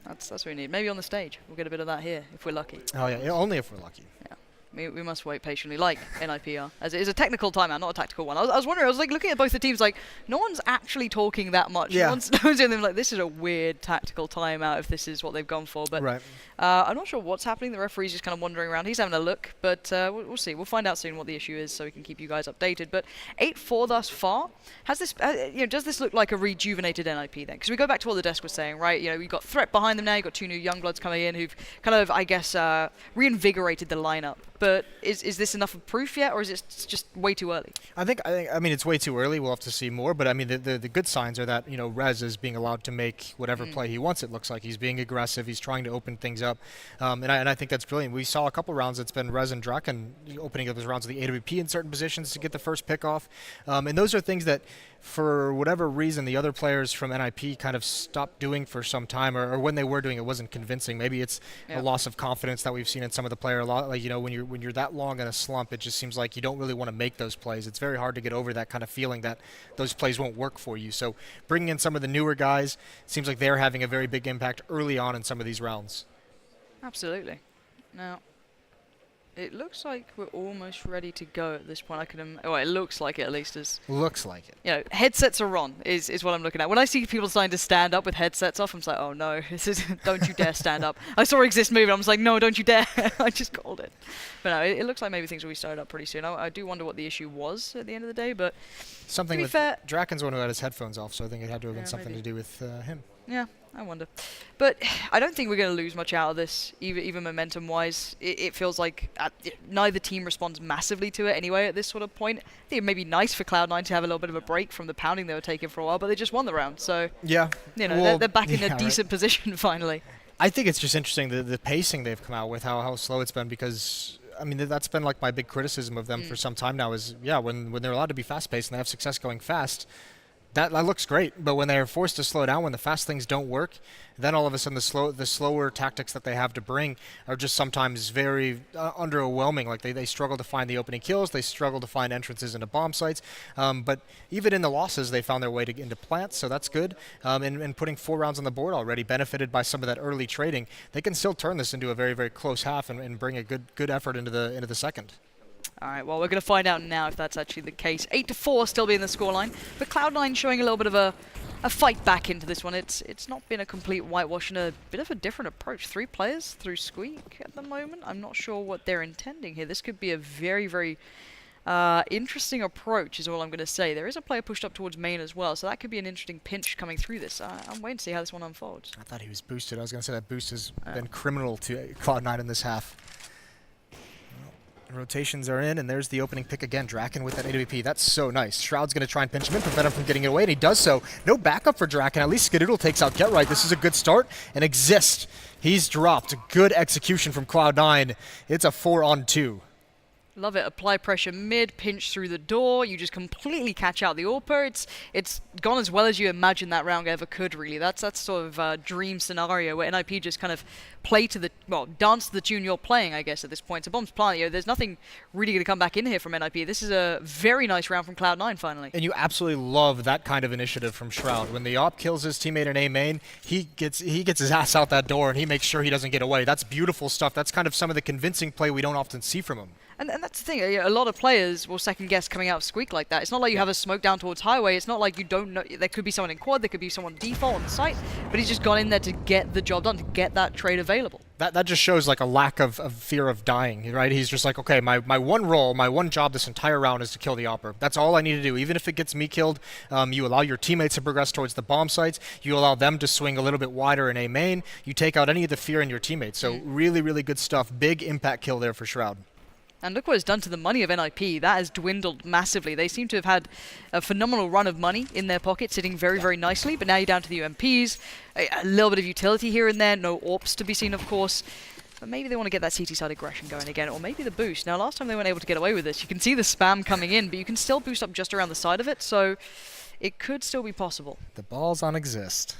that's what we need. Maybe on the stage. We'll get a bit of that here, if we're lucky. Oh, yeah, only if we're lucky. Yeah. We must wait patiently, like NIPR, as it is a technical timeout, not a tactical one. I was wondering, I was like looking at both the teams, like no one's actually talking that much. Yeah. No one's doing them like this is a weird tactical timeout if this is what they've gone for. But right. I'm not sure what's happening. The referee's just kind of wandering around. He's having a look, but we'll see. We'll find out soon what the issue is, so we can keep you guys updated. But 8-4 thus far. Has this, does this look like a rejuvenated NIP then? Because we go back to what the desk was saying, right? You know, we've got Threat behind them now. You've got 2 new young bloods coming in who've kind of, I guess, reinvigorated the lineup. But is this enough of proof yet, or is it just way too early? I mean, it's way too early. We'll have to see more. But I mean, the good signs are that Rez is being allowed to make whatever play he wants. It looks like he's being aggressive. He's trying to open things up, and I think that's brilliant. We saw a couple rounds. It's been Rez and Draken opening up those rounds with the AWP in certain positions to get the first pick off, and those are things that, for whatever reason, the other players from NIP kind of stopped doing for some time, or when they were doing it wasn't convincing. Maybe it's a loss of confidence that we've seen in some of the player. A lot, like when you're that long in a slump, it just seems like you don't really want to make those plays. It's very hard to get over that kind of feeling that those plays won't work for you. So bringing in some of the newer guys, it seems like they're having a very big impact early on in some of these rounds. Absolutely. Now, it looks like we're almost ready to go at this point. It looks like it at least. Looks like it. Headsets are on is what I'm looking at. When I see people starting to stand up with headsets off, I'm just like, oh no, don't you dare stand up. I saw Exist move, and I was like, no, don't you dare. I just called it. But no, it looks like maybe things will be started up pretty soon. I do wonder what the issue was at the end of the day, but something with Draken's one who had his headphones off, so I think it had to have been something to do with him. Yeah, I wonder. But I don't think we're going to lose much out of this, even momentum-wise. It feels like neither team responds massively to it anyway at this sort of point. I think it may be nice for Cloud9 to have a little bit of a break from the pounding they were taking for a while, but they just won the round. So yeah, they're back in a decent position finally. I think it's just interesting the pacing they've come out with, how slow it's been, because I mean, that's been like my big criticism of them for some time now is, when they're allowed to be fast-paced and they have success going fast, that looks great, but when they're forced to slow down, when the fast things don't work, then all of a sudden the slower tactics that they have to bring are just sometimes very underwhelming. Like they struggle to find the opening kills, they struggle to find entrances into bomb sites, but even in the losses, they found their way into plants, so that's good. And putting 4 rounds on the board already, benefited by some of that early trading, they can still turn this into a very, very close half and bring a good effort into the second. All right, well, we're going to find out now if that's actually the case. 8-4 still being the scoreline, but Cloud9 showing a little bit of a a fight back into this one. It's not been a complete whitewash and a bit of a different approach. 3 players through Squeak at the moment. I'm not sure what they're intending here. This could be a very, very interesting approach is all I'm going to say. There is a player pushed up towards main as well, so that could be an interesting pinch coming through this. I'm waiting to see how this one unfolds. I thought he was boosted. I was going to say that boost has been criminal to Cloud9 in this half. Well, rotations are in, and there's the opening pick again. Draken with that AWP. That's so nice. Shroud's going to try and pinch him in, prevent him from getting it away, and he does so. No backup for Draken. At least Skadoodle takes out Get Right. This is a good start, and Exist. He's dropped. Good execution from Cloud9. It's a 4-on-2. Love it. Apply pressure mid, pinch through the door. You just completely catch out the AWP. It's gone as well as you imagine that round ever could, really. That's sort of a dream scenario where NIP just kind of play to the, well, dance to the tune you're playing, I guess, at this point. So Bomb's planted. You know, there's nothing really going to come back in here from NIP. This is a very nice round from Cloud9, finally. And you absolutely love that kind of initiative from Shroud. When the op kills his teammate in A main, he gets his ass out that door, and he makes sure he doesn't get away. That's beautiful stuff. That's kind of some of the convincing play we don't often see from him. And that's the thing, a lot of players will second guess coming out of Squeak like that. It's not like you have a smoke down towards highway, it's not like you don't know, there could be someone in quad, there could be someone default on site, but he's just gone in there to get the job done, to get that trade available. That just shows like a lack of fear of dying, right? He's just like, okay, my one role, my one job this entire round is to kill the Opper. That's all I need to do. Even if it gets me killed, you allow your teammates to progress towards the bomb sites, you allow them to swing a little bit wider in A main, you take out any of the fear in your teammates. So really, really good stuff. Big impact kill there for Shroud. And look what it's done to the money of NIP. That has dwindled massively. They seem to have had a phenomenal run of money in their pocket, sitting very, very nicely. But now you're down to the UMPs, a little bit of utility here and there. No AWPs to be seen, of course. But maybe they want to get that CT side aggression going again, or maybe the boost. Now, last time they weren't able to get away with this. You can see the spam coming in, but you can still boost up just around the side of it, so it could still be possible. The ball's on Exist.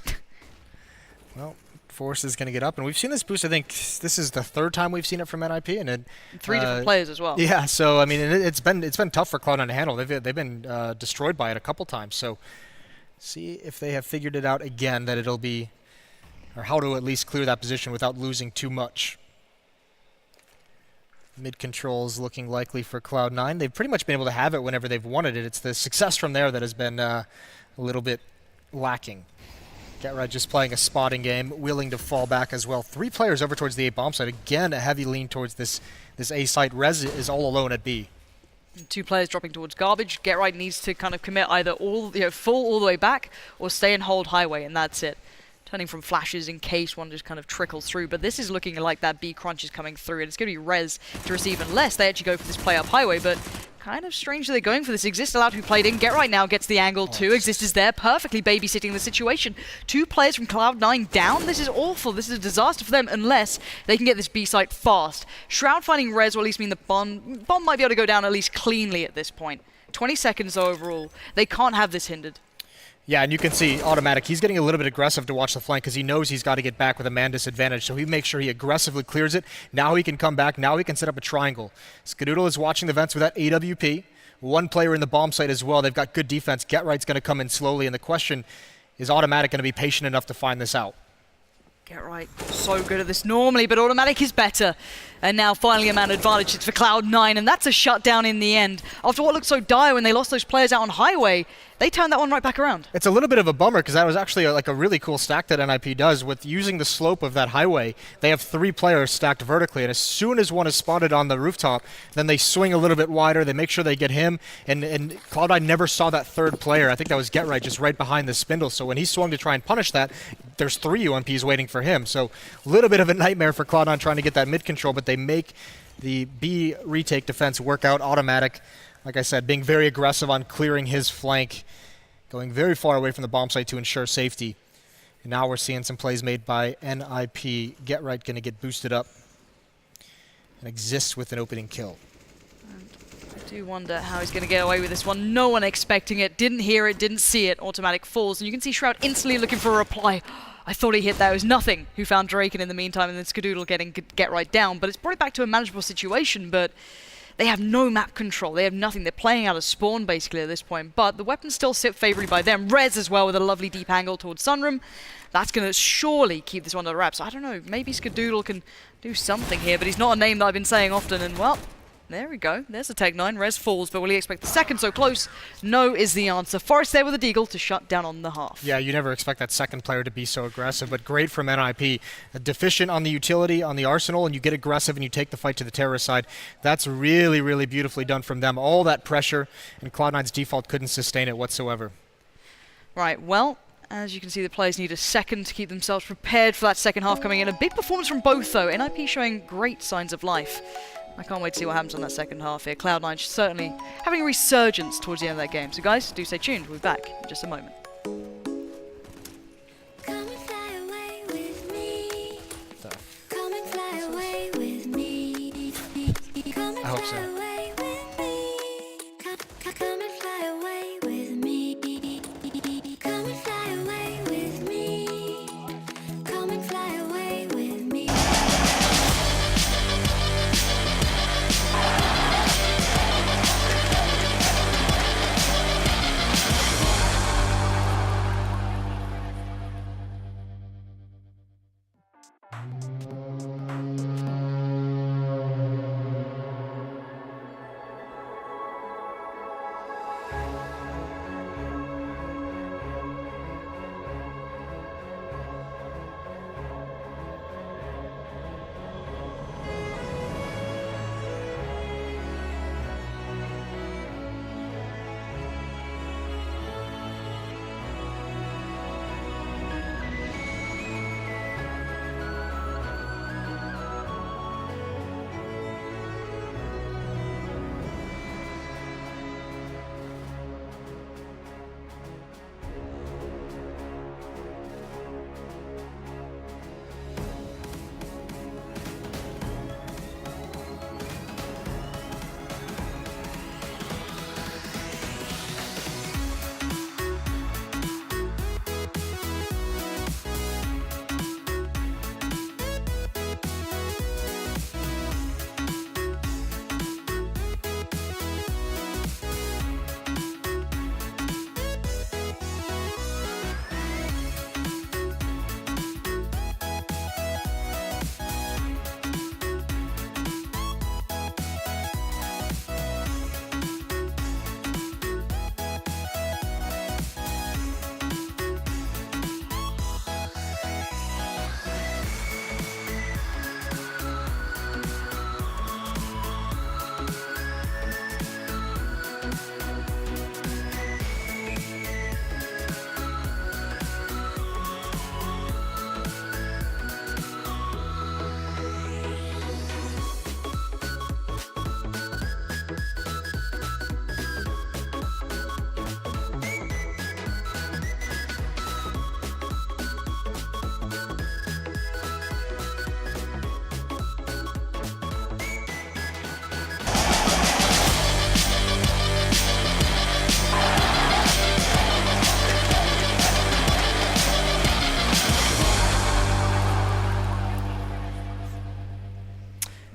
Well, Force is going to get up, and we've seen this boost. I think this is the 3rd time we've seen it from NIP, and 3 different players as well. Yeah, so I mean, it's been tough for Cloud9 to handle. They've been destroyed by it a couple times. So see if they have figured it out again that it'll be, or how to at least clear that position without losing too much. Mid controls looking likely for Cloud9. They've pretty much been able to have it whenever they've wanted it. It's the success from there that has been a little bit lacking. Get Right just playing a spotting game, willing to fall back as well. 3 players over towards the A bomb site. Again, a heavy lean towards this A site. Rez is all alone at B. 2 players dropping towards garbage. Get Right needs to kind of commit either full all the way back or stay and hold highway, and that's it. Turning from flashes in case one just kind of trickles through. But this is looking like that B crunch is coming through, and it's going to be Rez to receive unless they actually go for this play up highway. But kind of strange that they're going for this. Exist allowed who played in. Get Right now gets the angle too. Exist is there, perfectly babysitting the situation. 2 players from Cloud9 down. This is awful. This is a disaster for them unless they can get this B site fast. Shroud finding Rez will at least mean the bomb might be able to go down at least cleanly at this point. 20 seconds overall. They can't have this hindered. Yeah, and you can see Automatic, he's getting a little bit aggressive to watch the flank because he knows he's got to get back with a man disadvantage, so he makes sure he aggressively clears it. Now he can come back, now he can set up a triangle. Skadoodle is watching the vents with that AWP. 1 player in the bomb site as well. They've got good defense. Get Right's going to come in slowly, and the question is Automatic going to be patient enough to find this out? Get Right, so good at this normally, but Automatic is better. And now finally a man advantage. It's for Cloud9, and that's a shutdown in the end. After what looked so dire when they lost those players out on highway, they turned that one right back around. It's a little bit of a bummer because that was actually like a really cool stack that NIP does with using the slope of that highway. They have 3 players stacked vertically, and as soon as one is spotted on the rooftop, then they swing a little bit wider. They make sure they get him, and Cloud9 never saw that 3rd player. I think that was Get Right just right behind the spindle. So when he swung to try and punish that, there's 3 UMPs waiting for him. So a little bit of a nightmare for Cloud9 trying to get that mid control, but they make the B retake defense work out. Automatic, like I said, being very aggressive on clearing his flank, going very far away from the bomb site to ensure safety. And now we're seeing some plays made by NIP. Get Right going to get boosted up and Exist with an opening kill. And I do wonder how he's going to get away with this one. No one expecting it, didn't hear it, didn't see it. Automatic falls, and you can see Shroud instantly looking for a reply. I thought he hit that. It was nothing. Who found Draken in the meantime, and then Skadoodle getting Get Right down. But it's brought it back to a manageable situation, but they have no map control. They have nothing. They're playing out of spawn, basically, at this point. But the weapons still sit favorably by them. Rez as well with a lovely deep angle towards Sunroom. That's going to surely keep this one to the wraps. I don't know. Maybe Skadoodle can do something here, but he's not a name that I've been saying often. And, well, There we go. There's the Tech-9. Res falls, but will he expect the second so close? No is the answer. Forest there with a deagle to shut down on the half. Yeah, you never expect that second player to be so aggressive, but great from NIP. Deficient on the utility, on the arsenal, and you get aggressive and you take the fight to the terrorist side. That's really, really beautifully done from them. All that pressure, and Cloud9's default couldn't sustain it whatsoever. Right, well, as you can see, the players need a second to keep themselves prepared for that second half coming in. A big performance from both, though. NIP showing great signs of life. I can't wait to see what happens on that second half here. Cloud9 certainly having a resurgence towards the end of that game. So guys, do stay tuned. We'll be back in just a moment. Come and fly away with me. Come and fly away with me. Come and I hope so. fly away with me. Come and fly away with me. Come and fly away with me. Come and fly away with me.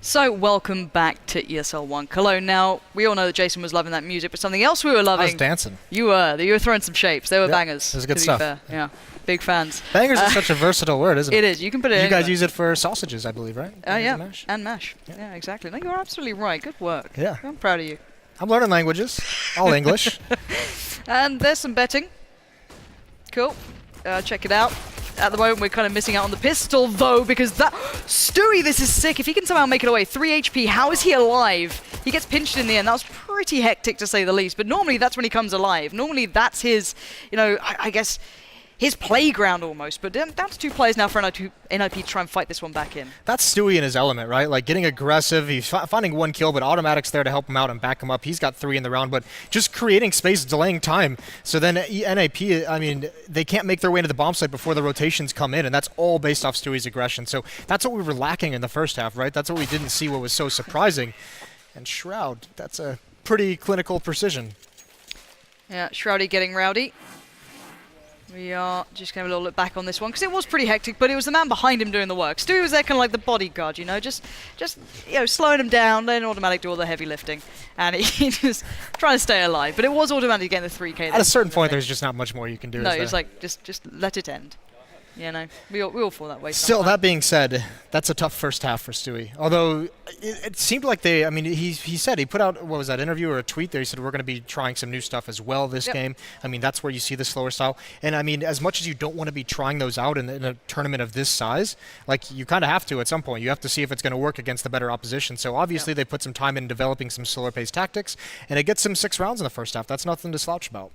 So, welcome back to ESL One Cologne. Now, we all know that Jason was loving that music, but something else we were loving... I was dancing. You were throwing some shapes. They were bangers. It was good to stuff. Be fair. Yeah, big fans. Bangers is such a versatile word, isn't it? It is. You can put it in. You guys use it for sausages, I believe, right? Yeah, And mash? and mash. Yeah, exactly. No, you're absolutely right. Good work. Yeah. I'm proud of you. I'm learning languages. All English. And there's some betting. Cool. Check it out. At the moment, we're kind of missing out on the pistol, though, because that... Stewie, this is sick. If he can somehow make it away, 3 HP, how is he alive? He gets pinched in the end. That was pretty hectic, to say the least. But normally, that's when he comes alive. Normally, that's his, you know, I guess, his playground almost. But down to 2 players now for NIP to try and fight this one back in. That's Stewie in his element, right? Like, getting aggressive. He's finding 1 kill, but Automatic's there to help him out and back him up. He's got 3 in the round, but just creating space, delaying time. So then NIP, I mean, they can't make their way into the bomb site before the rotations come in, and that's all based off Stewie's aggression. So that's what we were lacking in the first half, right? That's what we didn't see, what was so surprising. And Shroud, that's a pretty clinical precision. Yeah, Shroudy getting rowdy. We are just going to have a little look back on this one, because it was pretty hectic, but it was the man behind him doing the work. Stewie was there kind of like the bodyguard, you know, just you know, slowing him down, letting Automatic do all the heavy lifting. And he just trying to stay alive. But it was Automatic getting the 3K. At a certain point, there's just not much more you can do. No, it's like, just let it end. Yeah, no, we all fall that way. Still, sometimes. that being said, that's a tough first half for Stewie. Although it seemed like they, I mean, he said, he put out, what was that, interview or a tweet there? He said, we're going to be trying some new stuff as well this game. I mean, that's where you see the slower style. And I mean, as much as you don't want to be trying those out in a tournament of this size, like you kind of have to at some point. You have to see if it's going to work against the better opposition. So obviously they put some time in developing some slower paced tactics, and it gets them 6 rounds in the first half. That's nothing to slouch about.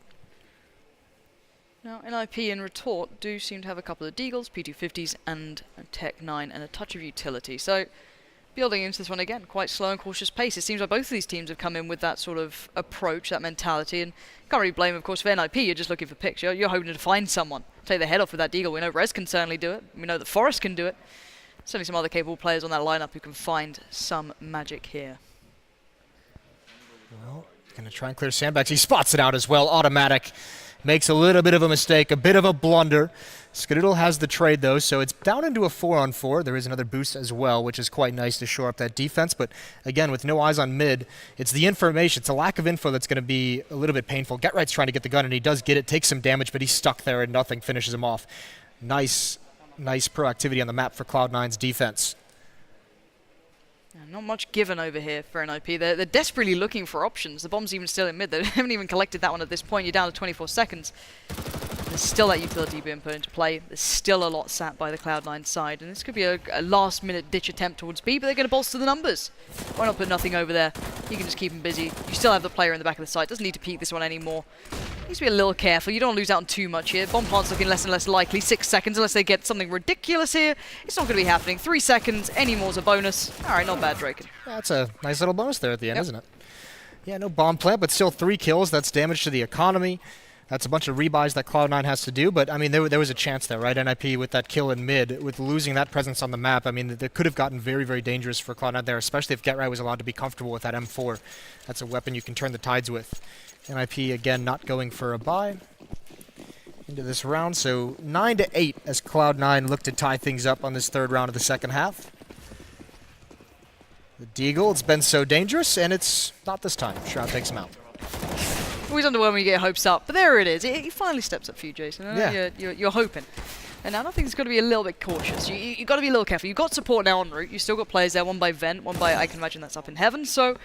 Now, NIP and Retort do seem to have a couple of Deagles, P250s, and a Tech 9, and a touch of utility. So, building into this one again, quite slow and cautious pace. It seems like both of these teams have come in with that sort of approach, that mentality, and can't really blame, of course, for NIP. You're just looking for picks. You're hoping to find someone, take their head off with that Deagle. We know Rez can certainly do it. We know that Forest can do it. Certainly some other capable players on that lineup who can find some magic here. Well, going to try and clear sandbags. He spots it out as well. Automatic. Makes a little bit of a mistake, a bit of a blunder. Skadoodle has the trade, though, so it's down into a 4-on-4. There is another boost as well, which is quite nice to shore up that defense. But, again, with no eyes on mid, it's the information. It's a lack of info that's going to be a little bit painful. Getright's trying to get the gun, and he does get it, takes some damage, but he's stuck there, and nothing finishes him off. Nice proactivity on the map for Cloud9's defense. Not much given over here for NIP. They're desperately looking for options. The bomb's even still in mid. They haven't even collected that one at this point. You're down to 24 seconds. There's still that utility being put into play. There's still a lot sat by the Cloud9 side. And this could be a last-minute ditch attempt towards B, but they're going to bolster the numbers. Why not put nothing over there? You can just keep him busy. You still have the player in the back of the site. Doesn't need to peek this one anymore. Needs to be a little careful. You don't want to lose out on too much here. Bomb plant's looking less and less likely. 6 seconds, unless they get something ridiculous here. It's not going to be happening. 3 seconds. Any more's a bonus. All right, not bad, Draken. That's a nice little bonus there at the end, isn't it? Yeah, no bomb plant, but still 3 kills. That's damage to the economy. That's a bunch of rebuys that Cloud9 has to do, but I mean, there was a chance there, right? NIP with that kill in mid, with losing that presence on the map, I mean, that could have gotten very, very dangerous for Cloud9 there, especially if Getright was allowed to be comfortable with that M4. That's a weapon you can turn the tides with. NIP, again, not going for a buy into this round, so 9-8 as Cloud9 look to tie things up on this third round of the second half. The Deagle, it's been so dangerous, and it's not this time. Shroud takes him out. Always underwhelming when you get your hopes up, but there it is. He finally steps up for you, Jason. Yeah. You're hoping. And now I think it's got to be a little bit cautious. You've got to be a little careful. You've got support now en route. You've still got players there, one by Vent, one by, I can imagine that's up in heaven. So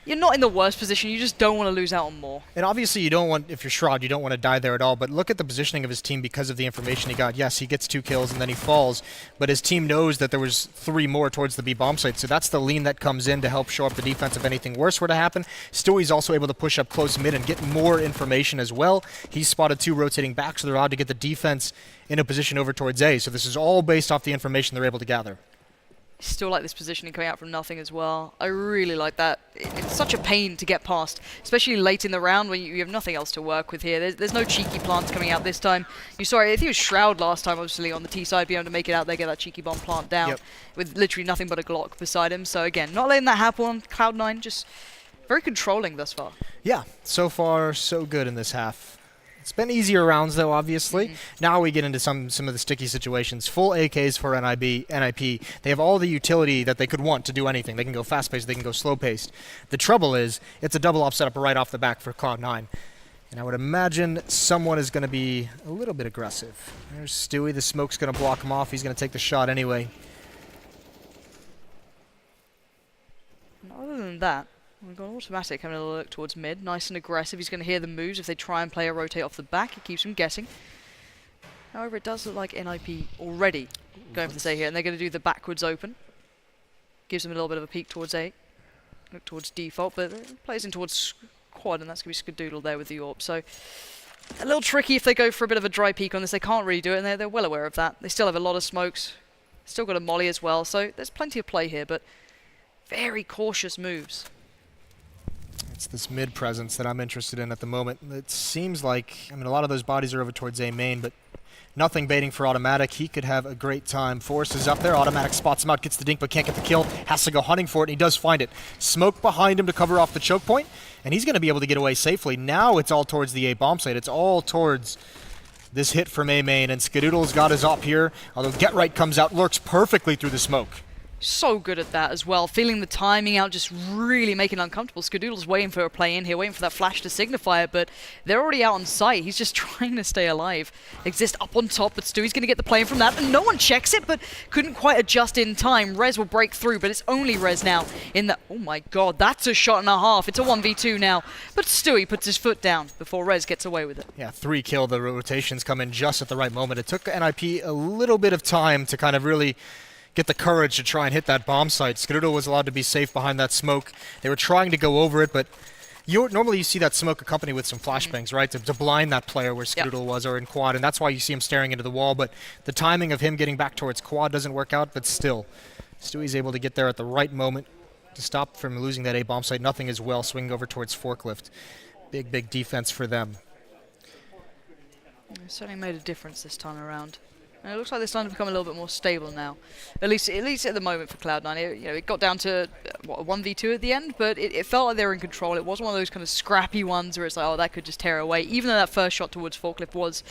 you're not in the worst position. You just don't want to lose out on more. And obviously you don't want, if you're Shroud, you don't want to die there at all. But look at the positioning of his team because of the information he got. Yes, he gets 2 kills and then he falls. But his team knows that there was 3 more towards the B bomb site. So that's the lean that comes in to help show up the defense if anything worse were to happen. Stewie's also able to push up close mid and get more information as well. He's spotted 2 rotating back, so they're allowed to get the defense in a position over towards A. So this is all based off the information they're able to gather. Still like this positioning coming out from nothing as well. I really like that. It's such a pain to get past, especially late in the round when you have nothing else to work with here. There's no cheeky plants coming out this time. You saw it, I think it was Shroud last time, obviously, on the T side, being able to make it out there, get that cheeky bomb plant down with literally nothing but a Glock beside him. So again, not letting that happen on Cloud9, just very controlling thus far. Yeah, so far so good in this half. It's been easier rounds, though, obviously. Now we get into some of the sticky situations. Full AKs for NIP. They have all the utility that they could want to do anything. They can go fast-paced, they can go slow-paced. The trouble is, it's a double-op setup right off the back for Cloud9. And I would imagine someone is going to be a little bit aggressive. There's Stewie. The smoke's going to block him off. He's going to take the shot anyway. And other than that, we've got Automatic having a look towards mid. Nice and aggressive. He's going to hear the moves. If they try and play a rotate off the back, it keeps him guessing. However, it does look like NIP already going for the say here, and they're going to do the backwards open. Gives them a little bit of a peek towards A. Look towards default, but it plays in towards quad, and that's going to be Skadoodle there with the AWP. So a little tricky if they go for a bit of a dry peek on this. They can't really do it, and they're well aware of that. They still have a lot of smokes. Still got a molly as well, so there's plenty of play here, but very cautious moves. It's this mid presence that I'm interested in at the moment. It seems like, I mean, a lot of those bodies are over towards A main, but nothing baiting for Automatic. He could have a great time. Forrest is up there. Automatic spots him out, gets the dink, but can't get the kill. Has to go hunting for it, and he does find it. Smoke behind him to cover off the choke point, and he's going to be able to get away safely. Now it's all towards the A bomb site. It's all towards this hit from A main, and Skadoodle's got his op here, although Getright comes out, lurks perfectly through the smoke. So good at that as well. Feeling the timing out, just really making it uncomfortable. Skadoodle's waiting for a play in here, waiting for that flash to signify it, but they're already out on site. He's just trying to stay alive. Exist up on top, but Stewie's going to get the play in from that, and no one checks it, but couldn't quite adjust in time. Rez will break through, but it's only Rez now in the... Oh my god, that's a shot and a half. It's a 1v2 now, but Stewie puts his foot down before Rez gets away with it. Yeah, 3 kill. The rotations come in just at the right moment. It took NIP a little bit of time to kind of really get the courage to try and hit that bomb site. Skadoodle was allowed to be safe behind that smoke. They were trying to go over it, but normally you see that smoke accompanied with some flashbangs, right, to blind that player where Skadoodle was, or in quad, and that's why you see him staring into the wall. But the timing of him getting back towards quad doesn't work out, but still, Stewie's able to get there at the right moment to stop from losing that A bomb site. Nothing as well, swinging over towards forklift. Big defense for them. It certainly made a difference this time around. And it looks like they're starting to become a little bit more stable now. At least at the moment for Cloud9. It got down to what, a 1v2 at the end, but it felt like they were in control. It wasn't one of those kind of scrappy ones where it's like, oh, that could just tear away. Even though that first shot towards forklift was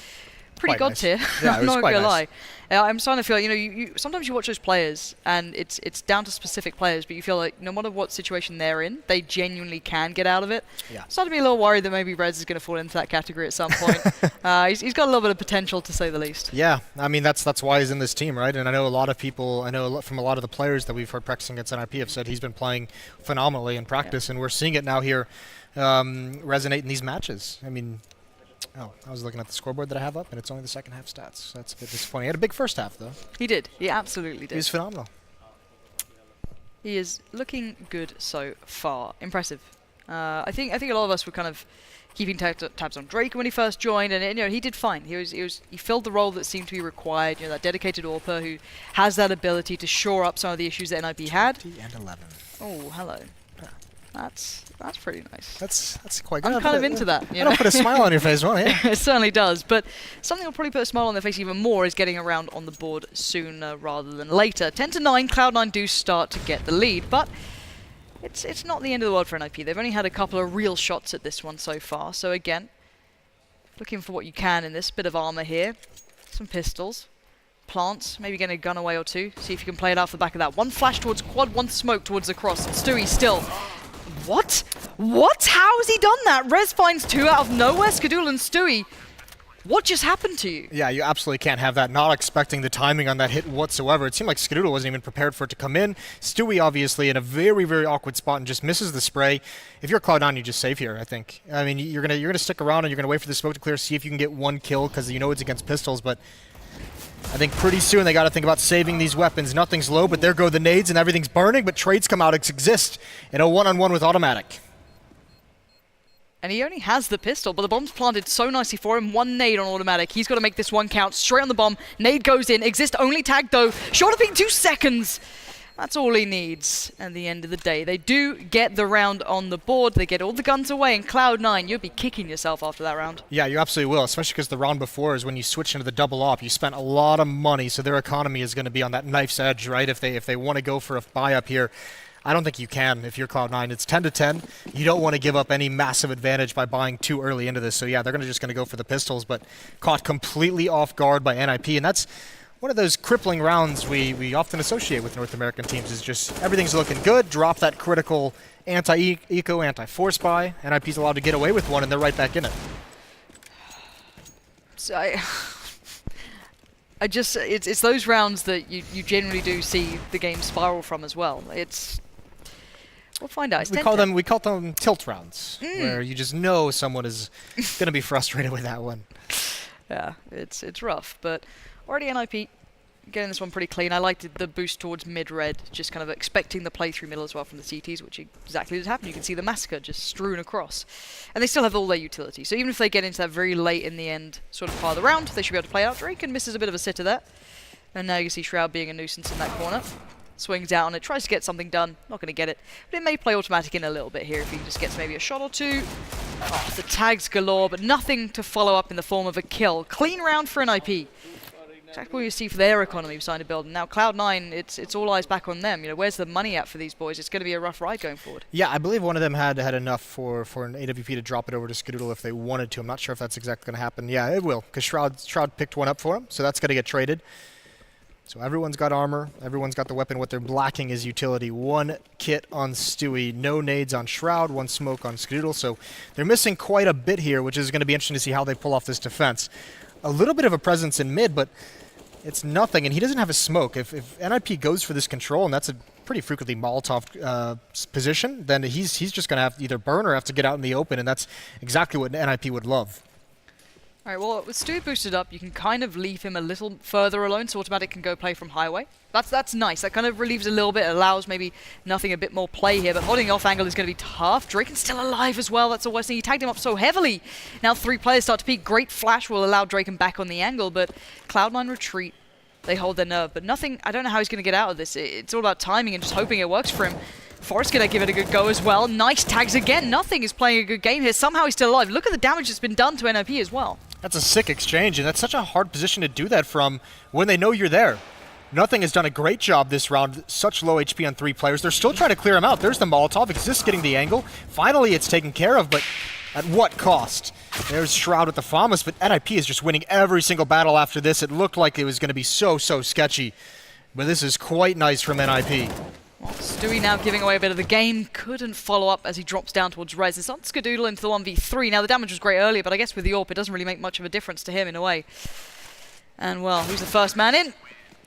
pretty god tier. Yeah, I'm not gonna lie. I'm starting to feel, you sometimes you watch those players and it's down to specific players, but you feel like no matter what situation they're in, they genuinely can get out of it. Yeah. Starting to be a little worried that maybe Rez is going to fall into that category at some point. He's got a little bit of potential, to say the least. Yeah, I mean that's why he's in this team, right? And I know a lot of people, from a lot of the players that we've heard practicing against NIP have said he's been playing phenomenally in practice, and we're seeing it now here resonate in these matches. I mean, I was looking at the scoreboard that I have up, and it's only the second half stats. That's a bit disappointing. He had a big first half, though. He did. He absolutely did. He was phenomenal. He is looking good so far. Impressive. I think a lot of us were kind of keeping tabs on Drake when he first joined, and he did fine. He filled the role that seemed to be required. That dedicated AWPer who has that ability to shore up some of the issues that NIP had. 20 and 11. Oh, hello. That's pretty nice. That's quite good. I'm kind of into that. That'll put a smile on your face, won't it? It certainly does. But something that'll probably put a smile on their face even more is getting around on the board sooner rather than later. 10-9, Cloud9 do start to get the lead, but it's not the end of the world for NIP. They've only had a couple of real shots at this one so far. So again, looking for what you can in this. Bit of armor here, some pistols. Plants, maybe getting a gun away or two. See if you can play it out for the back of that. One flash towards quad, one smoke towards the cross. Stewie still. What? How has he done that? Rez finds 2 out of nowhere. Skadoodle and Stewie. What just happened to you? Yeah, you absolutely can't have that. Not expecting the timing on that hit whatsoever. It seemed like Skadoodle wasn't even prepared for it to come in. Stewie obviously in a very, very awkward spot and just misses the spray. If you're Cloud9, you just save here, I think. I mean, you're gonna stick around and you're gonna wait for the smoke to clear, see if you can get 1 kill because it's against pistols, but I think pretty soon they got to think about saving these weapons. Nothing's low, but there go the nades and everything's burning, but trades come out exist in a one-on-one with automatic. And he only has the pistol, but the bomb's planted so nicely for him. 1 nade on automatic. He's got to make this one count. Straight on the bomb. Nade goes in. Exist only tagged though. Short of being 2 seconds. That's all he needs at the end of the day. They do get the round on the board. They get all the guns away, and Cloud9, you'll be kicking yourself after that round. Yeah, you absolutely will, especially because the round before is when you switch into the double op. You spent a lot of money, so their economy is going to be on that knife's edge, right? If they want to go for a buy-up here, I don't think you can if you're Cloud9. It's 10-10. You don't want to give up any massive advantage by buying too early into this. So yeah, they're just going to go for the pistols, but caught completely off guard by NIP, and that's one of those crippling rounds we often associate with North American teams. Is just everything's looking good, drop that critical anti-eco, anti-force buy, NIP's allowed to get away with one, and they're right back in it. So it's those rounds that you generally do see the game spiral from as well. We'll find out. We call them tilt rounds, where you just know someone is going to be frustrated with that one. Yeah, it's rough, but already NIP getting this one pretty clean. I liked the boost towards mid-red, just kind of expecting the play through middle as well from the CTs, which exactly did happen. You can see the massacre just strewn across. And they still have all their utility. So even if they get into that very late in the end sort of part of the round, they should be able to play out. Drake and misses a bit of a sitter there. And now you can see Shroud being a nuisance in that corner. Swings out on it, tries to get something done. Not going to get it. But it may play automatic in a little bit here if he just gets maybe a shot or two. Oh, the tags galore, but nothing to follow up in the form of a kill. Clean round for NIP. Exactly what you see for their economy of starting to build. And now Cloud9, it's all eyes back on them. Where's the money at for these boys? It's going to be a rough ride going forward. Yeah, I believe one of them had enough for an AWP to drop it over to Skadoodle if they wanted to. I'm not sure if that's exactly going to happen. Yeah, it will, because Shroud picked one up for him, so that's going to get traded. So everyone's got armor, everyone's got the weapon. What they're lacking is utility. One kit on Stewie, no nades on Shroud, one smoke on Skadoodle. So they're missing quite a bit here, which is going to be interesting to see how they pull off this defense. A little bit of a presence in mid, but it's nothing, and he doesn't have a smoke. If NIP goes for this control, and that's a pretty frequently Molotov position, then he's just going to have to either burn or have to get out in the open, and that's exactly what NIP would love. All right, well, with Stewie boosted up, you can kind of leave him a little further alone, so Automatic can go play from highway. That's nice. That kind of relieves a little bit, allows maybe nothing a bit more play here, but holding off angle is going to be tough. Draken's still alive as well. That's the worst thing. He tagged him up so heavily. Now 3 players start to peek. Great flash will allow Draken back on the angle, but Cloud9 retreat. They hold their nerve, but nothing. I don't know how he's going to get out of this. It's all about timing and just hoping it works for him. Forrest going to give it a good go as well. Nice tags again. Nothing is playing a good game here. Somehow he's still alive. Look at the damage that's been done to NIP as well. That's a sick exchange, and that's such a hard position to do that from when they know you're there. Nothing has done a great job this round. Such low HP on 3 players. They're still trying to clear him out. There's the Molotov. Exists getting the angle. Finally, it's taken care of, but at what cost? There's Shroud with the FAMAS, but NIP is just winning every single battle after this. It looked like it was going to be so sketchy, but this is quite nice from NIP. Well, Stewie now giving away a bit of the game. Couldn't follow up as he drops down towards Rez. It's on Skadoodle into the 1v3. Now, the damage was great earlier, but I guess with the AWP, it doesn't really make much of a difference to him in a way. And, well, who's the first man in?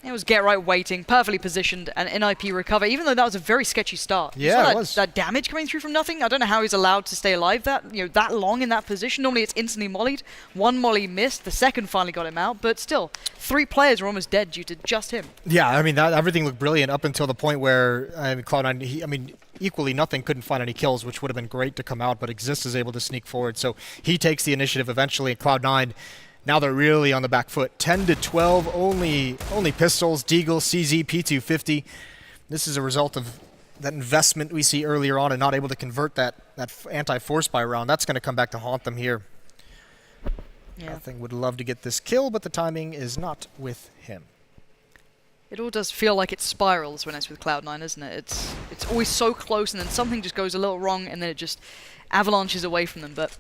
It was Get Right waiting, perfectly positioned, and NIP recover, even though that was a very sketchy start. Yeah, it was. That damage coming through from nothing. I don't know how he's allowed to stay alive that long in that position. Normally it's instantly mollied. One molly missed, the second finally got him out, but still, 3 players are almost dead due to just him. Yeah, I mean, everything looked brilliant up until the point where Cloud9, equally nothing, couldn't find any kills, which would have been great to come out, but Exist is able to sneak forward, so he takes the initiative eventually, and Cloud9, now they're really on the back foot. 10-12, only pistols, Deagle, CZ, P250. This is a result of that investment we see earlier on and not able to convert that anti-force buy round. That's going to come back to haunt them here. Yeah. Nothing would love to get this kill, but the timing is not with him. It all does feel like it spirals when it's with Cloud9, isn't it? It's always so close, and then something just goes a little wrong, and then it just avalanches away from them. But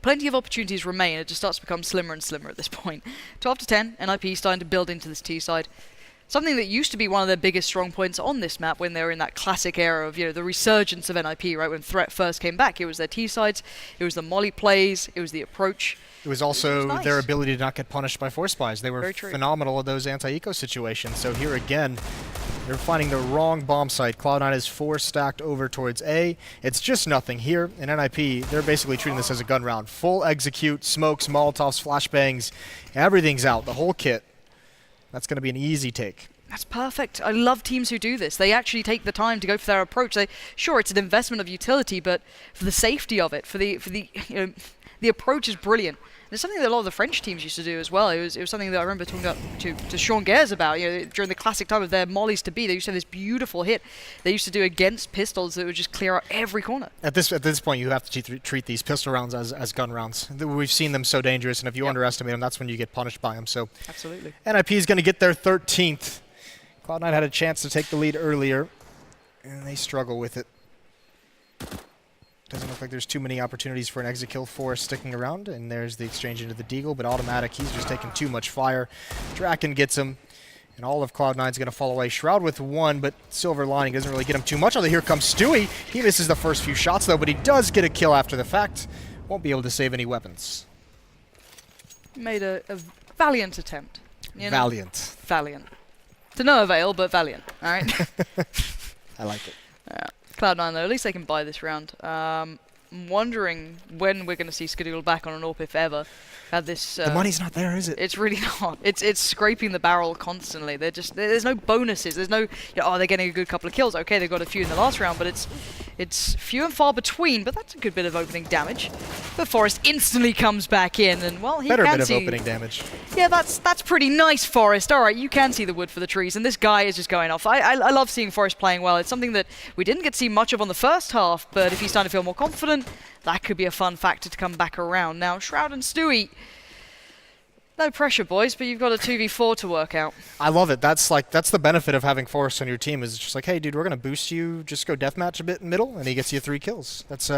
plenty of opportunities remain. It just starts to become slimmer and slimmer at this point. 12-10, NIP starting to build into this T side. Something that used to be one of their biggest strong points on this map when they were in that classic era of, the resurgence of NIP, right? When Threat first came back, it was their T sides, it was the molly plays, it was the approach. It was also nice. Their ability to not get punished by force buys. They were phenomenal at those anti-eco situations. So here again, they're finding the wrong bomb site. Cloud9 is 4 stacked over towards A. It's just nothing here. In NIP, they're basically treating this as a gun round. Full execute, smokes, Molotovs, flashbangs, everything's out, the whole kit. That's going to be an easy take. That's perfect. I love teams who do this. They actually take the time to go for their approach. Sure, it's an investment of utility, but for the safety of it, for the the approach is brilliant. And it's something that a lot of the French teams used to do as well. It was something that I remember talking about to Sean Gares about, during the classic time of their mollies to be. They used to have this beautiful hit they used to do against pistols that would just clear out every corner. At this point, you have to treat these pistol rounds as gun rounds. We've seen them so dangerous, and if you underestimate them, that's when you get punished by them. So absolutely. NIP is going to get their 13th. Cloud9 had a chance to take the lead earlier, and they struggle with it. Doesn't look like there's too many opportunities for an exit kill for sticking around, and there's the exchange into the Deagle, but Automatic, he's just taking too much fire. Draken gets him, and all of Cloud9's going to fall away. Shroud with 1, but Silver Lining doesn't really get him too much. Although here comes Stewie. He misses the first few shots, though, but he does get a kill after the fact. Won't be able to save any weapons. Made a valiant attempt. Valiant. Valiant. To no avail, but valiant. All right. I like it. Cloud9, though, at least they can buy this round. I'm wondering when we're going to see Skadoodle back on an AWP, if ever. Had this. The money's not there, is it? It's really not. It's scraping the barrel constantly. There's no bonuses. There's no. They're getting a good couple of kills. Okay, they got a few in the last round, but it's few and far between. But that's a good bit of opening damage. But Forrest instantly comes back in, and well, he Better can bit see of opening damage. Yeah, that's pretty nice, Forrest. All right, you can see the wood for the trees, and this guy is just going off. I love seeing Forrest playing well. It's something that we didn't get to see much of on the first half, but if he's starting to feel more confident, that could be a fun factor to come back around. Now, Shroud and Stewie, No pressure, boys, but you've got a 2v4 to work out. I love it. That's the benefit of having Forrest on your team is it's just like, hey, dude, we're gonna boost you. Just go deathmatch a bit in middle, and he gets you 3 kills. That's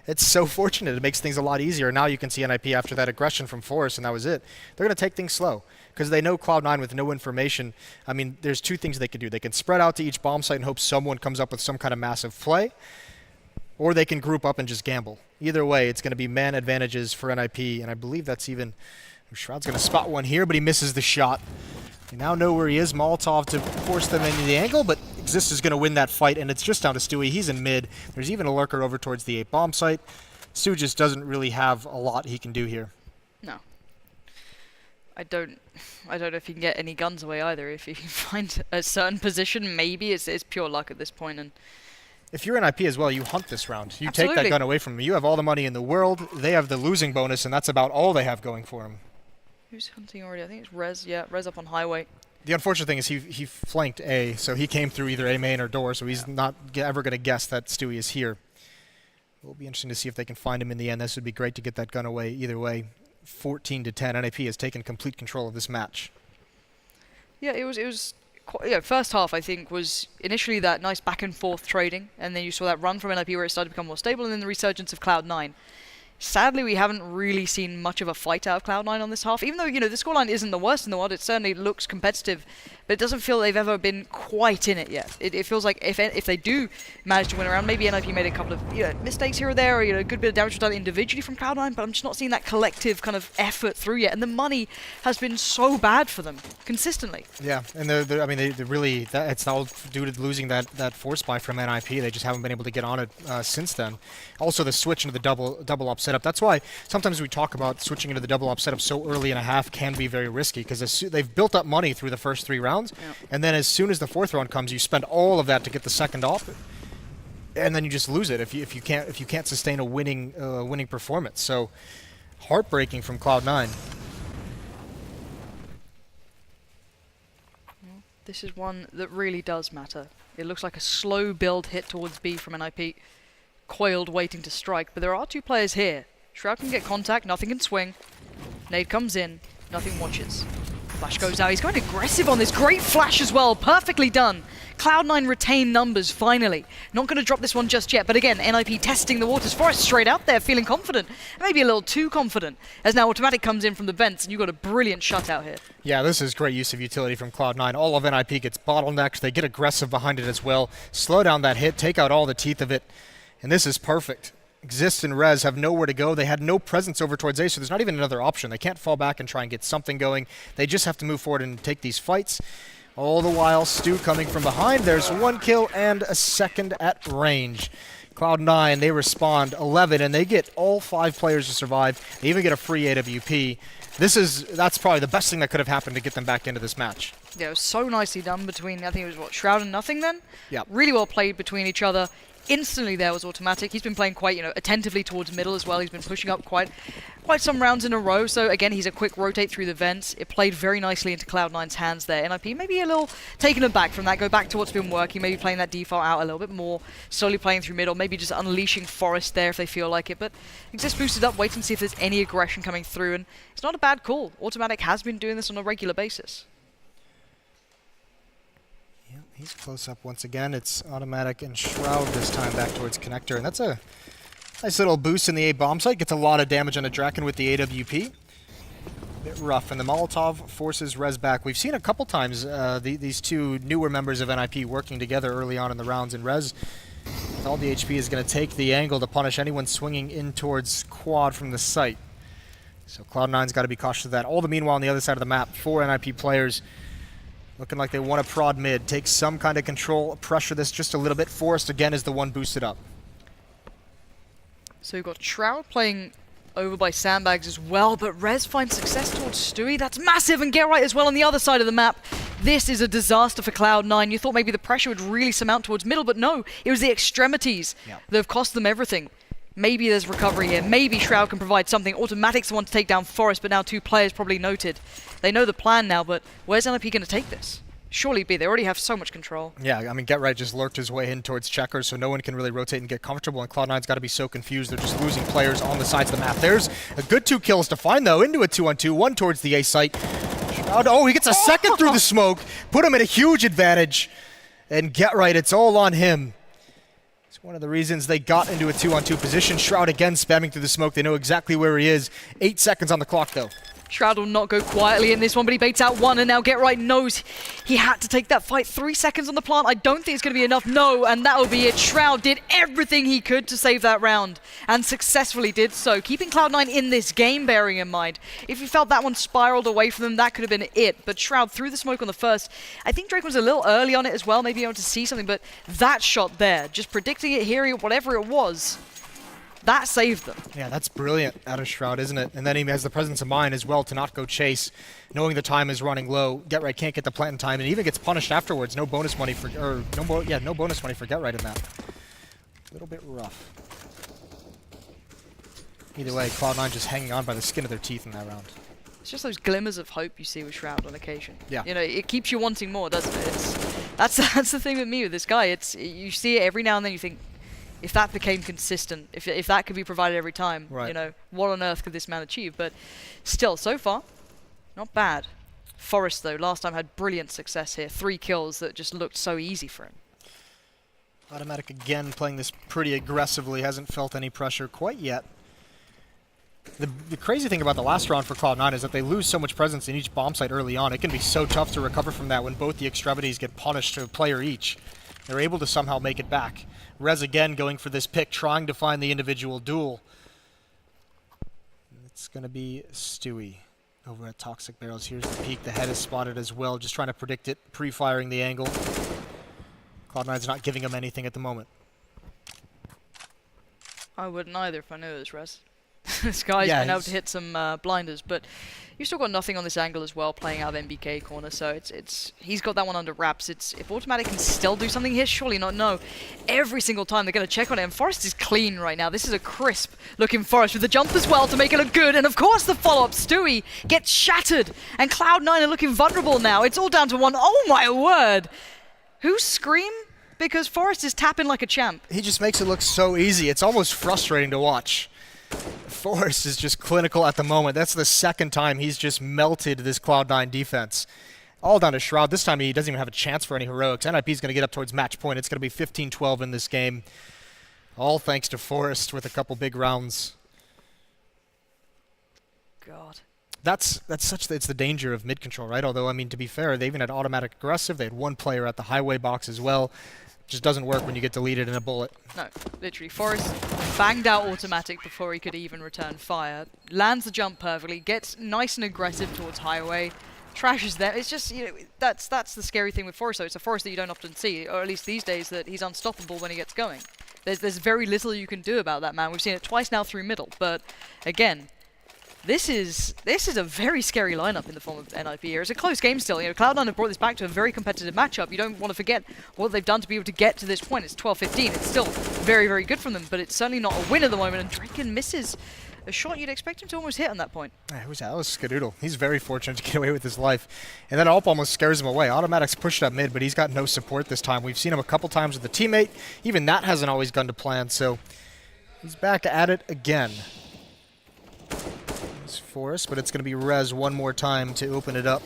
it's so fortunate. It makes things a lot easier. Now you can see NIP after that aggression from Forrest, and that was it. They're gonna take things slow because they know Cloud9 with no information. I mean, there's 2 things they can do. They can spread out to each bomb site and hope someone comes up with some kind of massive play, or they can group up and just gamble. Either way, it's gonna be man advantages for NIP, and I believe that's even. Shroud's going to spot one here, but he misses the shot. We now know where he is. Molotov to force them into the angle, but Exist is going to win that fight, and it's just down to Stewie. He's in mid. There's even a lurker over towards the 8 bomb site. Stu just doesn't really have a lot he can do here. No. I don't know if he can get any guns away either. If he can find a certain position, maybe it's pure luck at this point. And if you're NIP as well, you hunt this round. You Absolutely. take that gun away from them. You have all the money in the world. They have the losing bonus, and that's about all they have going for them. Who's hunting already? I think it's Rez. Yeah, Rez up on highway. The unfortunate thing is he flanked A, so he came through either A main or door, so he's not ever going to guess that Stewie is here. It'll be interesting to see if they can find him in the end. This would be great to get that gun away either way. 14-10. NIP has taken complete control of this match. Yeah, it was quite, first half I think was initially that nice back and forth trading, and then you saw that run from NIP where it started to become more stable, and then the resurgence of Cloud9. Sadly, we haven't really seen much of a fight out of Cloud9 on this half. Even though, the scoreline isn't the worst in the world, it certainly looks competitive, but it doesn't feel they've ever been quite in it yet. It feels like if they do manage to win around, maybe NIP made a couple of mistakes here or there, or a good bit of damage was done individually from Cloud9, but I'm just not seeing that collective kind of effort through yet. And the money has been so bad for them consistently. Yeah, and they really it's all due to losing that force buy from NIP. They just haven't been able to get on it since then. Also, the switch into the double up setup. That's why sometimes we talk about switching into the double up setup so early in a half can be very risky, because they've built up money through the first 3 rounds, and then as soon as the 4th round comes, you spend all of that to get the second off, and then you just lose it if you can't sustain a winning performance. So heartbreaking from Cloud9. This is one that really does matter. It looks like a slow build hit towards B from NIP. Coiled, waiting to strike, but there are 2 players here. Shroud can get contact, nothing can swing. Nade comes in, nothing watches. Flash goes out, he's going aggressive on this. Great flash as well, perfectly done. Cloud9 retain numbers, finally. Not going to drop this one just yet, but again, NIP testing the waters. Forrest straight out there, feeling confident. Maybe a little too confident, as now Automatic comes in from the vents, and you've got a brilliant shutout here. Yeah, this is great use of utility from Cloud9. All of NIP gets bottlenecked, they get aggressive behind it as well. Slow down that hit, take out all the teeth of it. And this is perfect. Exist and Rez have nowhere to go. They had no presence over towards A, so there's not even another option. They can't fall back and try and get something going. They just have to move forward and take these fights. All the while, Stu coming from behind. There's 1 kill and a second at range. Cloud9, they respond 11, and they get all 5 players to survive. They even get a free AWP. That's probably the best thing that could have happened to get them back into this match. Yeah, it was so nicely done between, I think it was, Shroud and Nothing then? Yeah. Really well played between each other. Instantly there was Automatic. He's been playing quite, attentively towards middle as well. He's been pushing up quite some rounds in a row. So again, he's a quick rotate through the vents. It played very nicely into Cloud9's hands there. NIP maybe a little taken aback from that. Go back to what's been working. Maybe playing that default out a little bit more. Slowly playing through middle. Maybe just unleashing Forest there if they feel like it. But Exist boosted up, wait and see if there's any aggression coming through. And it's not a bad call. Automatic has been doing this on a regular basis. He's close up once again. It's Automatic and Shroud this time back towards Connector. And that's a nice little boost in the A bomb site. Gets a lot of damage on a Draken with the AWP. Bit rough. And the Molotov forces Rez back. We've seen a couple times these 2 newer members of NIP working together early on in the rounds. And Rez, with all the HP, is going to take the angle to punish anyone swinging in towards quad from the site. So Cloud9's got to be cautious of that. All the meanwhile on the other side of the map, 4 NIP players looking like they want to prod mid, take some kind of control, pressure this just a little bit. Forrest again is the one boosted up. So we've got Shroud playing over by Sandbags as well, but Rez finds success towards Stewie. That's massive, and Get Right as well on the other side of the map. This is a disaster for Cloud9. You thought maybe the pressure would really surmount towards middle, but no, it was the extremities that have cost them everything. Maybe there's recovery here. Maybe Shroud can provide something. Automatic's the one to take down Forest, but now 2 players probably noted. They know the plan now, but where's NIP going to take this? surely B. They already have so much control. Yeah, I mean, GetRight just lurked his way in towards Checkers, so no one can really rotate and get comfortable, and Cloud9's got to be so confused. They're just losing players on the sides of the map. There's a good 2 kills to find, though, into a 2-on-2, one towards the A site. Shroud, oh, he gets a second through the smoke, put him at a huge advantage, and GetRight, it's all on him. It's one of the reasons they got into a 2-on-2 position. Shroud again spamming through the smoke. They know exactly where he is. 8 seconds on the clock, though. Shroud will not go quietly in this one, but he baits out one, and now GetRight knows he had to take that fight. 3 seconds on the plant. I don't think it's going to be enough. No, and that will be it. Shroud did everything he could to save that round, and successfully did so, keeping Cloud9 in this game, bearing in mind. If you felt that one spiraled away from them, that could have been it, but Shroud threw the smoke on the first. I think Drake was a little early on it as well, maybe able to see something, but that shot there, just predicting it, hearing it, whatever it was, that saved them. Yeah, that's brilliant out of Shroud, isn't it? And then he has the presence of mind as well to not go chase, knowing the time is running low. GetRight can't get the plant in time, and even gets punished afterwards. No bonus money for, no bonus money for GetRight in that. A little bit rough. Either way, Cloud9 just hanging on by the skin of their teeth in that round. It's just those glimmers of hope you see with Shroud on occasion. Yeah. You know, it keeps you wanting more, doesn't it? That's the thing with me with this guy. You see it every now and then. You think, if that became consistent, if that could be provided every time, right, you know, what on earth could this man achieve? But still, so far, not bad. Forest, though, last time had brilliant success here. 3 kills that just looked so easy for him. Automatic again playing this pretty aggressively. Hasn't felt any pressure quite yet. The crazy thing about the last round for Cloud9 is that they lose so much presence in each bomb site early on. It can be so tough to recover from that when both the extremities get punished to a player each. They're able to somehow make it back. Rez again going for this pick, trying to find the individual duel. It's going to be Stewie over at Toxic Barrels. Here's the peek. The head is spotted as well, just trying to predict it, pre-firing the angle. Cloud9's not giving him anything at the moment. I wouldn't either if I knew it was Rez. This guy's been able to hit some blinders, but you've still got nothing on this angle as well, playing out of MBK corner, so he's got that one under wraps. If Automatic can still do something here, surely not. No. Every single time they're going to check on it, and Forest is clean right now. This is a crisp looking Forest with the jump as well to make it look good, and of course the follow-up. Stewie gets shattered, and Cloud9 are looking vulnerable now. It's all down to one. Oh my word! Who Scream? Because Forest is tapping like a champ. He just makes it look so easy. It's almost frustrating to watch. Forest is just clinical at the moment. That's the second time he's just melted this Cloud9 defense. All down to Shroud. This time he doesn't even have a chance for any heroics. NIP is going to get up towards match point. It's going to be 15-12 in this game. All thanks to Forest with a couple big rounds. God. It's the danger of mid-control, right? Although, I mean, to be fair, they even had automatic aggressive. They had one player at the highway box as well. Just doesn't work when you get deleted in a bullet. No, literally. Forrest banged out automatic before he could even return fire. Lands the jump perfectly, gets nice and aggressive towards highway, trashes there. It's just, you know, that's the scary thing with Forrest, though. It's a Forrest that you don't often see, or at least these days, that he's unstoppable when he gets going. There's very little you can do about that man. We've seen it twice now through middle, but again, this is a very scary lineup in the form of NIP here. It's a close game still. You know, Cloud9 have brought this back to a very competitive matchup. You don't want to forget what they've done to be able to get to this point. It's 12-15. It's still very, very good from them, but it's certainly not a win at the moment. And Draken misses a shot you'd expect him to almost hit on that point. That was Skadoodle. He's very fortunate to get away with his life. And that AWP almost scares him away. Automatic's pushed up mid, but he's got no support this time. We've seen him a couple times with a teammate. Even that hasn't always gone to plan, so he's back at it again. Forest, but it's going to be Rez one more time to open it up.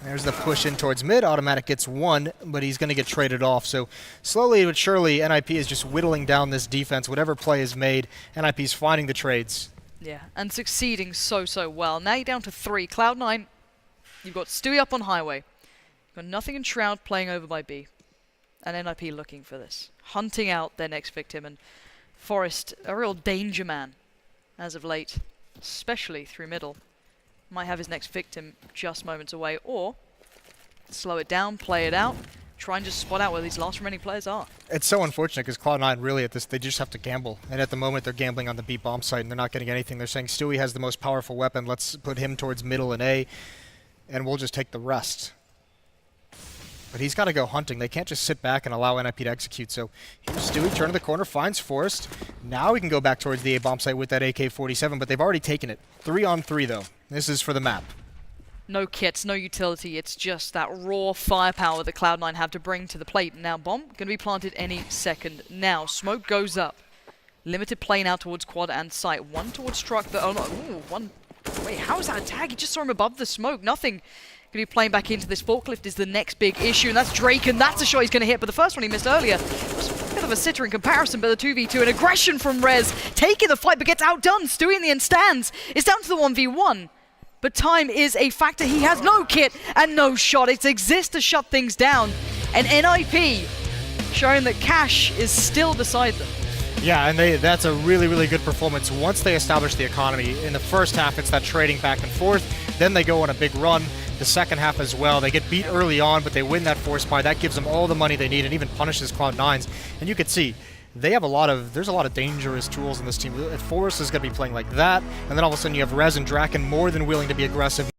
There's the push in towards mid. Automatic gets one, but he's going to get traded off. So slowly but surely, NIP is just whittling down this defense. Whatever play is made, NIP's finding the trades. Yeah, and succeeding so well. Now you're down to 3. Cloud9, you've got Stewie up on highway. You've got nothing in Shroud playing over by B. And NIP looking for this. Hunting out their next victim. And Forest, a real danger man as of late, especially through middle. Might have his next victim just moments away, or slow it down, play it out, try and just spot out where these last remaining players are. It's so unfortunate because Cloud9 really at this, they just have to gamble. And at the moment they're gambling on the B bomb site and they're not getting anything. They're saying Stewie has the most powerful weapon, let's put him towards middle and A, and we'll just take the rest. But he's got to go hunting. They can't just sit back and allow NIP to execute. So here's Stewie, turn the corner, finds Forest. Now we can go back towards the A bomb site with that AK-47, but they've already taken it. 3-on-3 though. This is for the map. No kits, no utility, it's just that raw firepower that Cloud9 have to bring to the plate. Now bomb going to be planted any second now. Smoke goes up. Limited play now towards quad and site. One towards truck, but oh no, ooh, one. Wait, how is that a tag? He just saw him above the smoke. Nothing. Going to be playing back into this. Forklift is the next big issue, and that's Drake, and that's a shot he's going to hit, but the first one he missed earlier was a bit of a sitter in comparison, but the 2v2, an aggression from Rez, taking the fight, but gets outdone. Stewie in the end stands. It's down to the 1v1, but time is a factor. He has no kit and no shot. It exists to shut things down, and NIP showing that Cash is still beside them. Yeah, and that's a really, really good performance. Once they establish the economy, in the first half it's that trading back and forth, then they go on a big run. The second half as well, they get beat early on, but they win that force buy. That gives them all the money they need and even punishes Cloud9's. And you can see, they have there's a lot of dangerous tools in this team. If Forrest is going to be playing like that, and then all of a sudden you have Rez and Draken more than willing to be aggressive.